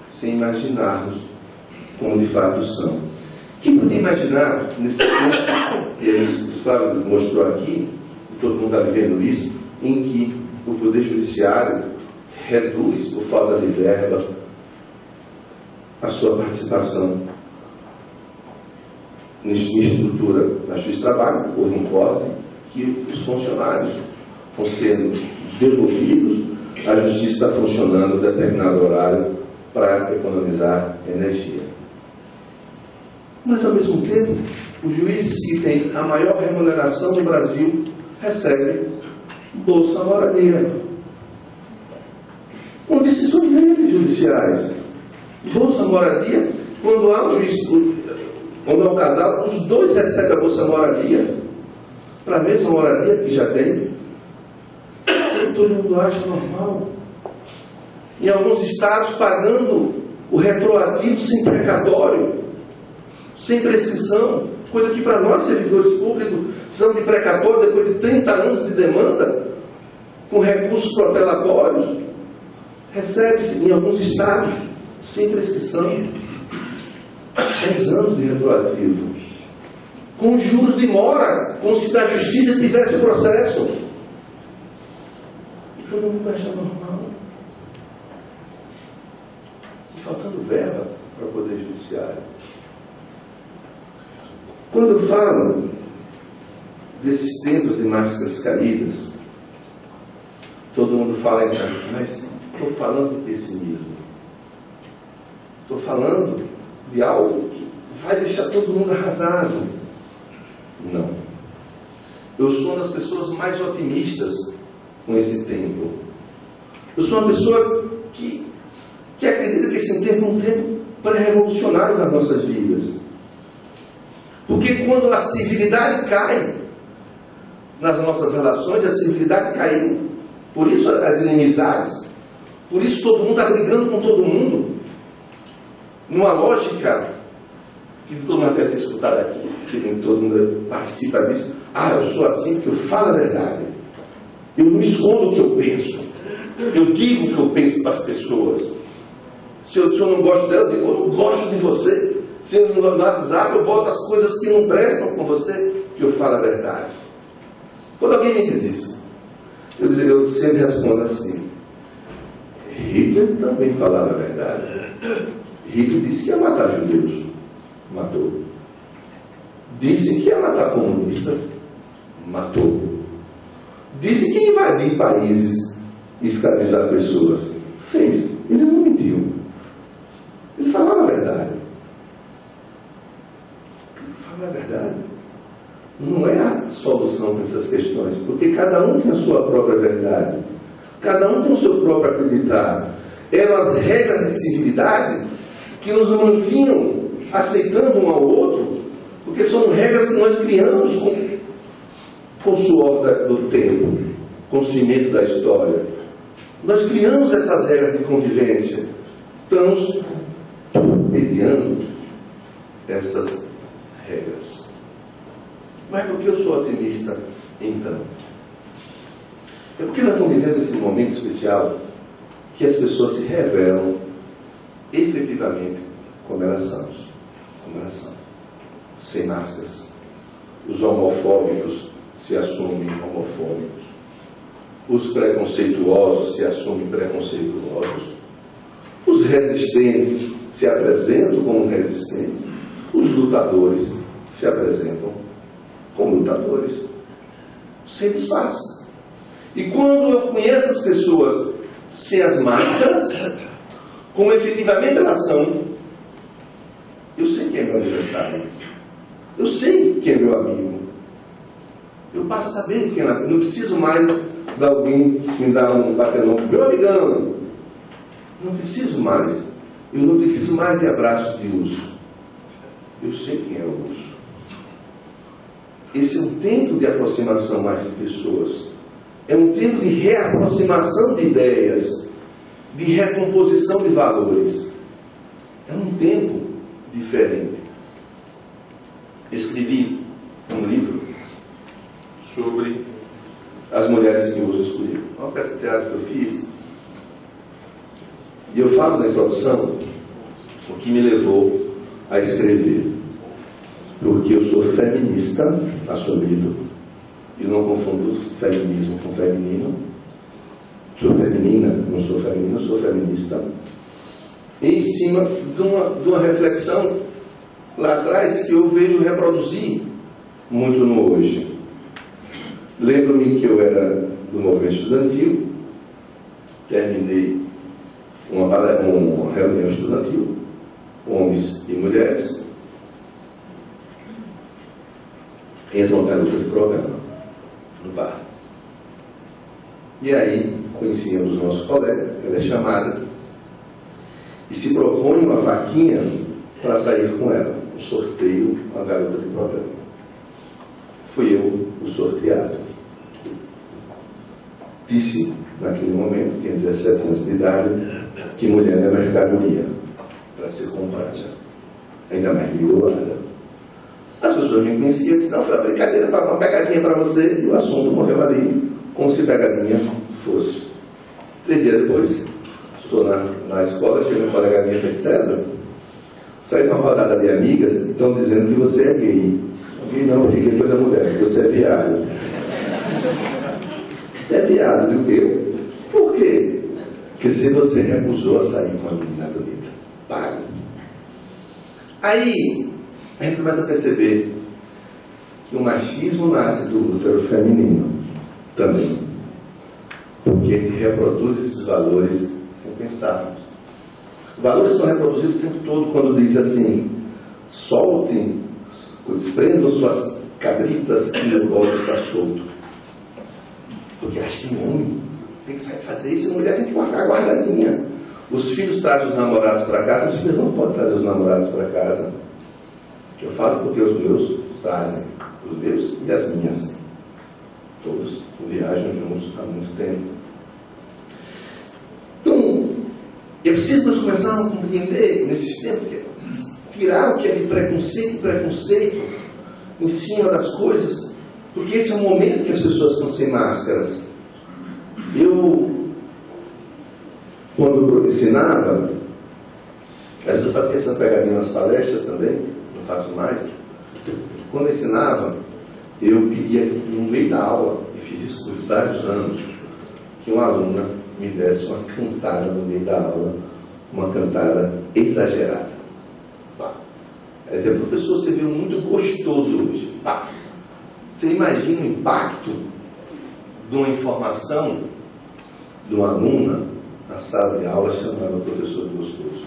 sem imaginarmos como de fato são. Quem podia imaginar nesse tempo que o Flávio mostrou aqui, e todo mundo está vivendo isso, em que o Poder Judiciário reduz, por falta de verba, a sua participação na estrutura da justiça de trabalho, houve um corte, que os funcionários estão sendo devolvidos, a justiça está funcionando em determinado horário para economizar energia. Mas, ao mesmo tempo, os juízes que têm a maior remuneração no Brasil recebem Bolsa Moradia, com decisões deles judiciais. Bolsa Moradia, quando há um casal, os dois recebem a Bolsa Moradia para a mesma moradia que já tem. Todo mundo acha normal. Em alguns estados, pagando o retroativo sem precatório, sem prescrição, coisa que para nós, servidores públicos, precisamos de precatório depois de 30 anos de demanda, com recursos protelatórios. Recebe-se em alguns estados, sem prescrição, 10 anos de retroativo, com juros de mora, como se da justiça tivesse o processo. E todo mundo acha normal. E faltando verba para o Poder Judiciário. Quando eu falo desses tempos de máscaras caídas, todo mundo fala, então, mas estou falando de pessimismo. Estou falando de algo que vai deixar todo mundo arrasado. Não. Eu sou uma das pessoas mais otimistas com esse tempo. Eu sou uma pessoa que acredita que esse tempo é um tempo pré-revolucionário das nossas vidas. Porque quando a civilidade cai nas nossas relações, a civilidade caiu. Por isso as inimizades, por isso todo mundo está brigando com todo mundo. Numa lógica que todo mundo deve ter escutado aqui, que nem todo mundo participa disso. Eu sou assim porque eu falo a verdade. Eu não escondo o que eu penso. Eu digo o que eu penso para as pessoas. Se eu não gosto dela, eu digo, eu não gosto de você. Se eu no WhatsApp eu boto as coisas que não prestam com você, que eu falo a verdade. Quando alguém me diz isso, eu sempre respondo assim: Hitler também falava a verdade. Hitler disse que ia matar judeus, matou. Disse que ia matar comunista, matou. Disse que ia invadir países e escravizar pessoas, fez. Ele não mentiu. Ele falava a verdade. Falar a verdade não é a solução para essas questões, porque cada um tem a sua própria verdade, cada um tem o seu próprio acreditar. Eram as regras de civilidade que nos mantinham aceitando um ao outro, porque são regras que nós criamos com o suor do tempo, com o cimento da história. Nós criamos essas regras de convivência, estamos mediando essas regras. Mas por que eu sou otimista, então? É porque nós estamos vivendo esse momento especial que as pessoas se revelam efetivamente como elas são. Sem máscaras. Os homofóbicos se assumem homofóbicos. Os preconceituosos se assumem preconceituosos. Os resistentes se apresentam como resistentes. Os lutadores se apresentam como lutadores. Sem disfarce. E quando eu conheço as pessoas sem as máscaras, como efetivamente elas são, eu sei quem é meu adversário. Eu sei quem é meu amigo. Eu passo a saber quem é. Não preciso mais de alguém me dar um batenão. Meu amigão. Não preciso mais. Eu não preciso mais de abraço de urso. Eu sei quem é o urso. Esse é um tempo de aproximação mais de pessoas. É um tempo de reaproximação de ideias, de recomposição de valores. É um tempo diferente. Escrevi um livro sobre as mulheres que Deus escolheu. Uma peça de teatro que eu fiz. E eu falo na introdução o que me levou a escrever. Porque eu sou feminista, assumido. E não confundo feminismo com feminino. Sou feminina, não sou feminina, sou feminista. E em cima de uma reflexão lá atrás que eu vejo reproduzir muito no hoje. Lembro-me que eu era do movimento estudantil, terminei uma reunião estudantil, homens e mulheres, entra uma garota de programa no bar. E aí, conheci um dos nossos colegas, ela é chamada, e se propõe uma vaquinha para sair com ela, um sorteio, uma garota de programa. Fui eu o sorteado. Disse, naquele momento, tinha 17 anos de idade, que mulher é mercadoria para ser comprada, ainda mais vigorada. As pessoas me conheciam e disseram, não, foi uma brincadeira, uma pegadinha para você, e o assunto morreu ali, como se pegadinha fosse. 3 dias depois, estou na escola, chega um colega minha, César, saí numa rodada de amigas e estão dizendo que você é gay. Gay não, porque gay foi da mulher, que você é viado. Você é viado, viu eu? Por quê? Porque se você recusou a sair com uma menina bonita, paga. Aí, a gente começa a perceber que o machismo nasce do útero feminino também. Porque a gente reproduz esses valores sem pensarmos. Os valores são reproduzidos o tempo todo quando diz assim: soltem, desprendam suas cabritas que o bode está solto. Porque acho que um homem tem que sair fazer isso, a mulher tem que ficar guardadinha. Os filhos trazem os namorados para casa, as filhas não podem trazer os namorados para casa. Eu falo porque os meus trazem, os meus e as minhas. Todos viajam juntos há muito tempo. Então, é preciso nós começarmos a compreender nesses tempos, tirar o que é de preconceito em cima das coisas, porque esse é o momento que as pessoas estão sem máscaras. Eu, quando ensinava, às vezes eu fazia essa pegadinha nas palestras também, não faço mais. Quando eu ensinava, eu pedia no meio da aula, e fiz isso por vários anos, que uma aluna me desse uma cantada no meio da aula, uma cantada exagerada. Ela dizia, professor, você veio muito gostoso hoje. Você imagina o impacto de uma informação de uma aluna na sala de aula chamando o professor de gostoso.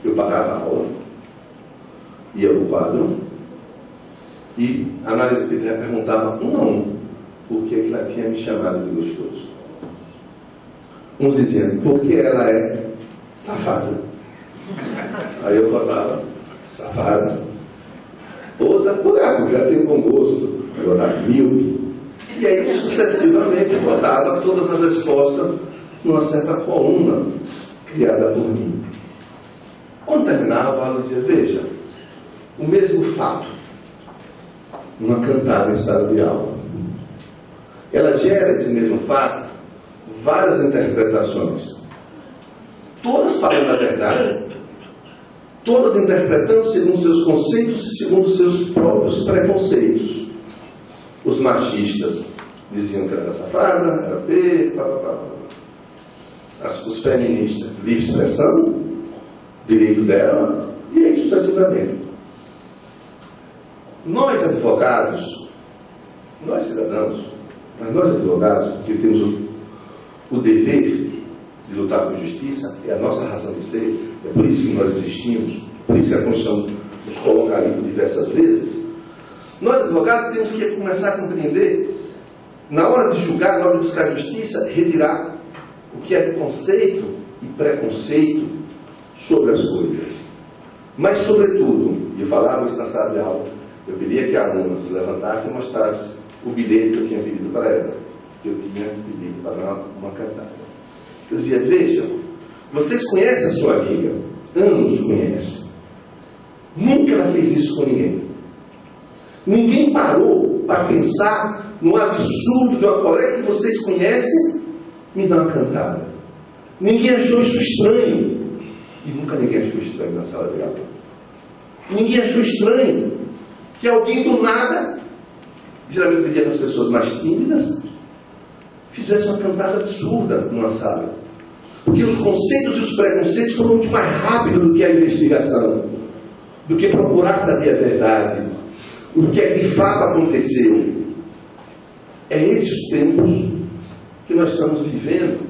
Eu parava a aula, ia para o quadro, e a Maria perguntava um a um por que ela tinha me chamado de gostoso. Uns diziam, porque ela é safada. Aí eu falava, safada. Outra, por já tem bom gosto, agora míope. E aí sucessivamente botava todas as respostas numa certa coluna criada por mim. Quando terminava, ela dizia, veja, o mesmo fato, uma cantada em sala de aula. Ela gera esse mesmo fato várias interpretações, todas falando a verdade, todas interpretando segundo seus conceitos e segundo seus próprios preconceitos. Os machistas diziam que era safada, era P, os feministas, livre expressão, direito dela, e aí sucessivamente. Nós advogados, nós cidadãos, mas nós advogados, que temos o dever de lutar por justiça, é a nossa razão de ser, é por isso que nós existimos, por isso que a Constituição nos coloca ali por diversas vezes. Nós advogados temos que começar a compreender, na hora de julgar, na hora de buscar justiça, retirar o que é conceito e preconceito sobre as coisas. Mas, sobretudo, e eu falava isso na sala de aula, eu pedia que a aluna se levantasse e mostrasse o bilhete que eu tinha pedido para ela, que eu tinha pedido para uma cantada. Eu dizia, veja, vocês conhecem a sua amiga, anos conhecem. Nunca ela fez isso com ninguém. Ninguém parou para pensar no absurdo de uma colega que vocês conhecem me dar uma cantada. Ninguém achou isso estranho. E nunca ninguém achou estranho na sala de aula. Ninguém achou estranho que alguém do nada, geralmente pedia para as pessoas mais tímidas, fizesse uma cantada absurda numa sala. Porque os conceitos e os preconceitos foram muito mais rápidos do que a investigação, do que procurar saber a verdade, do que de fato aconteceu. É esses os tempos que nós estamos vivendo.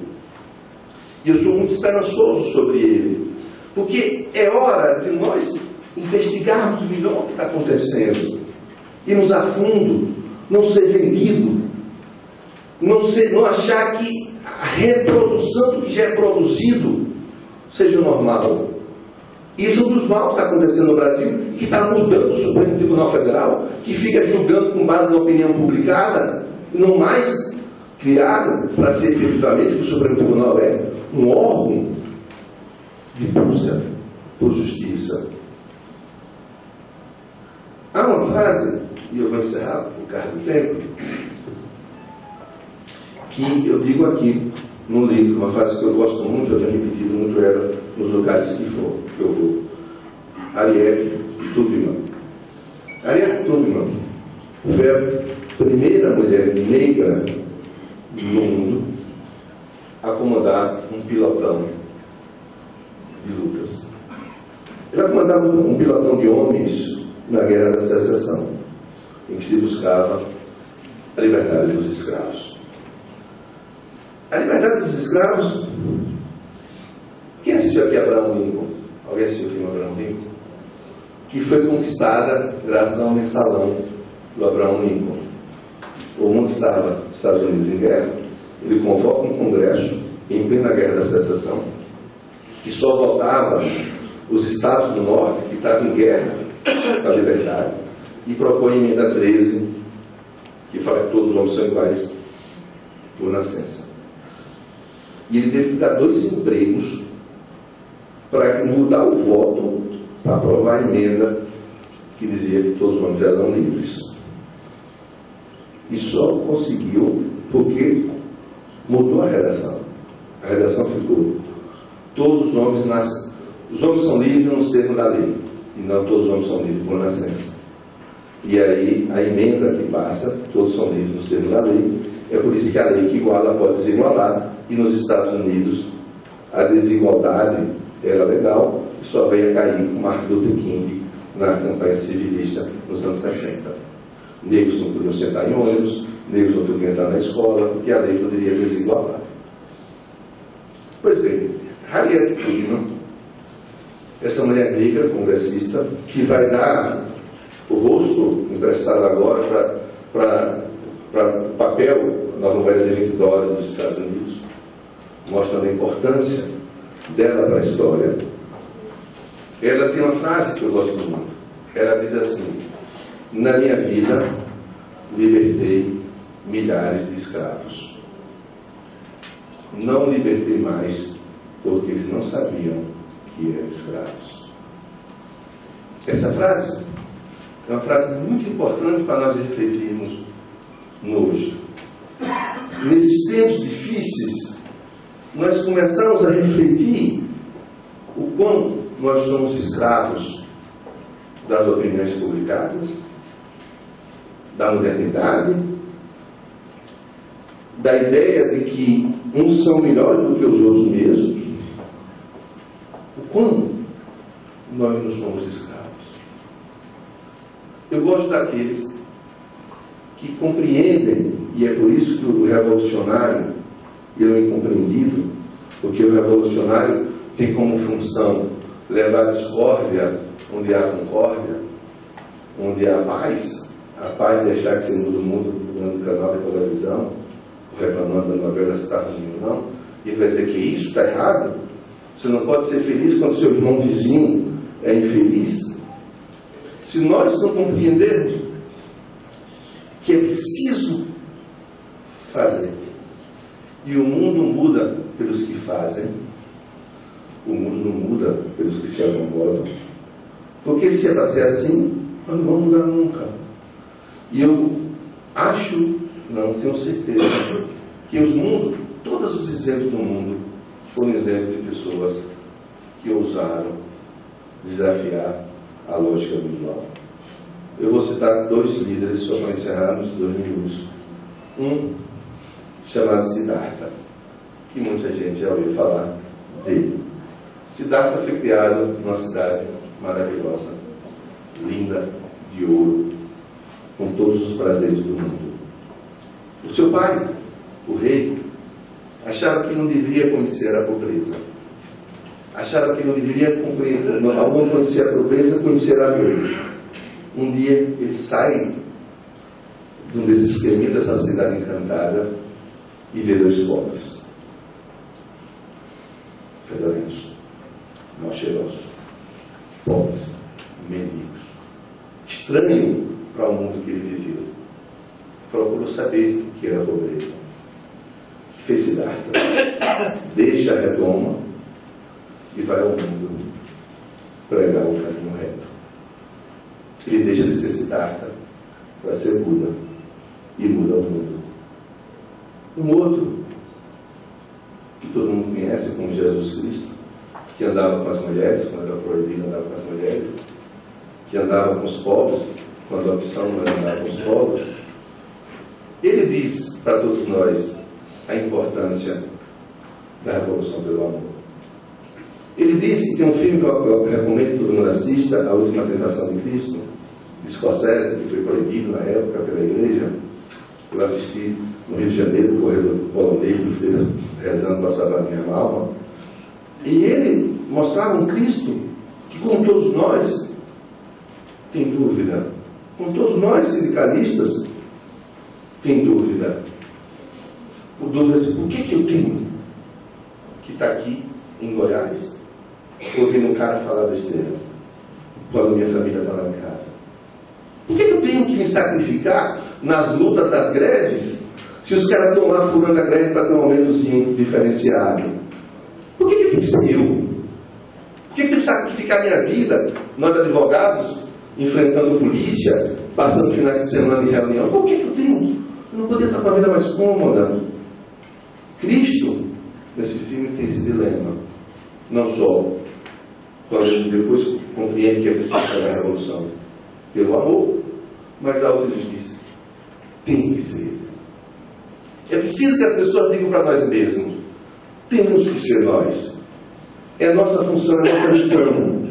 E eu sou muito esperançoso sobre ele. Porque é hora de nós investigarmos melhor o que está acontecendo. Irmos a fundo, não ser vendido, não achar que a reprodução do que já é produzido seja normal. Isso é um dos males que está acontecendo no Brasil, que está mudando o Supremo Tribunal Federal, que fica julgando com base na opinião publicada, e não mais criado para ser efetivamente o Supremo Tribunal é um órgão de busca por justiça. Há uma frase, e eu vou encerrar por causa do tempo, que eu digo aqui no livro, uma frase que eu gosto muito, eu tenho repetido muito ela nos lugares que eu vou. Harriet Tubman. Harriet Tubman foi a primeira mulher negra no mundo a comandar um pilotão de lutas. Ela comandava um pilotão de homens na Guerra da Secessão, em que se buscava a liberdade dos escravos. A liberdade dos escravos, quem assistiu aqui a Abraham Lincoln? Alguém assistiu o filme Abraham Lincoln? Que foi conquistada graças ao mensalão do Abraham Lincoln. O mundo estava, os Estados Unidos em guerra, ele convoca um congresso em plena Guerra da Secessão, que só votava os estados do norte que estavam em guerra com a liberdade, e propõe a emenda 13, que fala que todos os homens são iguais por nascença. E ele teve que dar 2 empregos para mudar o voto para aprovar a emenda que dizia que todos os homens eram livres. E só conseguiu porque mudou a redação. A redação ficou: todos os homens nascem. Os homens são livres nos termos da lei, e não todos os homens são livres por nascença. E aí a emenda que passa, todos são livres nos termos da lei. É por isso que a lei que iguala pode desigualar. E nos Estados Unidos a desigualdade era legal e só veio a cair com Martin Luther King na campanha civilista nos anos 60. Negros não podiam sentar em ônibus, negros não podiam entrar na escola, porque a lei poderia desigualar. Pois bem, Harriet Tubman, essa mulher negra congressista, que vai dar o rosto emprestado agora para o papel na moeda de $20 dos Estados Unidos, mostrando a importância dela para a história. Ela tem uma frase que eu gosto muito. Ela diz assim: na minha vida libertei milhares de escravos. Não libertei mais porque eles não sabiam que eram escravos. Essa frase é uma frase muito importante para nós refletirmos no hoje. Nesses tempos difíceis, nós começamos a refletir o quão nós somos escravos das opiniões publicadas, da modernidade, da ideia de que uns são melhores do que os outros mesmos, o quão nós não somos escravos. Eu gosto daqueles que compreendem, e é por isso que o revolucionário ele é incompreendido, porque o revolucionário tem como função levar a discórdia onde há concórdia, onde há paz, a paz de deixar que se muda o mundo no canal de televisão, reclamando da novela se está ruim ou não, e ele vai dizer que isso está errado. Você não pode ser feliz quando seu irmão vizinho é infeliz. Se nós não compreendermos que é preciso fazer, e o mundo muda pelos que fazem, o mundo não muda pelos que se acomodam, porque se é para ser assim, nós não vamos mudar nunca. E eu acho, não tenho certeza, que todos os exemplos do mundo foram exemplos de pessoas que ousaram desafiar a lógica do mal. Eu vou citar 2 líderes, só para encerrarmos 2 minutos. Um chamado Siddhartha, que muita gente já ouviu falar dele. Siddhartha foi criado numa cidade maravilhosa, linda, de ouro, com todos os prazeres do mundo. O seu pai, o rei, achava que não deveria conhecer a pobreza. Achava que não deveria compreender, ao não conhecer a pobreza, conhecer a dor. Um dia ele sai de um desses caminhos dessa cidade encantada e vê 2 pobres, fedorentos, mal cheirosos, pobres, mendigos. Estranho para o mundo que ele viveu. Procurou saber o que era a pobreza. Que fez Siddhartha? Deixa a redoma e vai ao mundo pregar o caminho reto. Ele deixa de ser Siddhartha para ser Buda e muda o mundo. Um outro que todo mundo conhece como Jesus Cristo, que andava com as mulheres, quando era proibido andava com as mulheres, que andava com os pobres, quando a opção não era andar com os pobres. Ele diz para todos nós a importância da revolução pelo amor. Ele disse que tem um filme que eu recomendo que todo mundo assista, A Última Tentação de Cristo, de Scorsese, que foi proibido na época pela igreja. Eu assisti no Rio de Janeiro, no corredor polonês, rezando para salvar minha alma. E ele mostrava um Cristo que, como todos nós, tem dúvida. Como todos nós, sindicalistas, tem dúvida. Por dúvida de por que eu tenho que estar aqui em Goiás, ouvindo um cara falar besteira, quando minha família está lá em casa? Por que eu tenho que me sacrificar nas lutas das greves, se os caras estão lá furando a greve para ter um aumentozinho diferenciado? Por que tem que ser eu? Por que eu tenho que sacrificar minha vida, nós advogados, enfrentando polícia, passando final de semana em reunião? Por que eu tenho? Eu não poderia estar com a vida mais cômoda. Cristo, nesse filme, tem esse dilema. Não só quando ele depois compreende que é preciso fazer a revolução pelo amor, mas a outra ele diz, tem que ser. É preciso que as pessoas digam para nós mesmos, temos que ser nós. É a nossa função, é a nossa missão.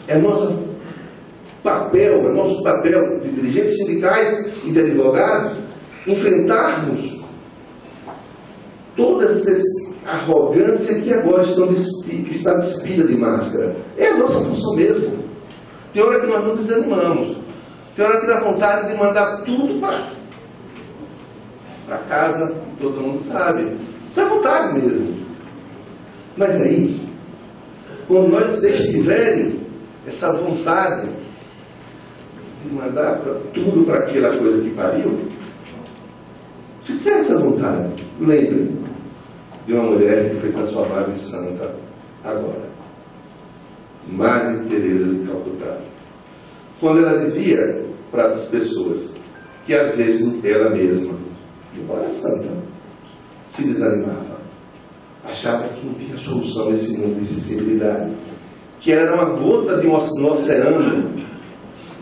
É nosso papel de dirigentes sindicais e de advogados enfrentarmos toda essa arrogância que agora que está despida de máscara. É a nossa função mesmo. Tem hora que nós não desanimamos. Tem hora que dá vontade de mandar tudo para casa, todo mundo sabe. Dá vontade mesmo. Mas aí, quando nós vocês tiverem essa vontade de mandar tudo para aquela coisa que pariu, se tiver essa vontade, lembre de uma mulher que foi transformada em santa agora. Madre Teresa de Calcutá, quando ela dizia para as pessoas que às vezes ela mesma, embora santa, se desanimava, achava que não tinha solução nesse mundo de insensibilidade, que era uma gota de um oceano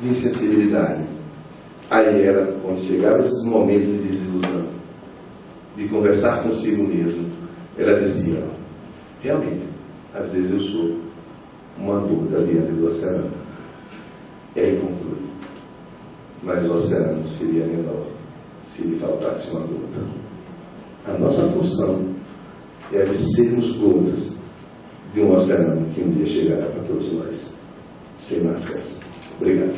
de insensibilidade. Aí ela, quando chegava esses momentos de desilusão, de conversar consigo mesmo, ela dizia: realmente, às vezes eu sou uma gota diante do oceano. E aí conclui: mas o oceano seria menor se lhe faltasse uma gota. A nossa função é de sermos gotas de um oceano que um dia chegará para todos nós. Sem máscaras. Obrigado.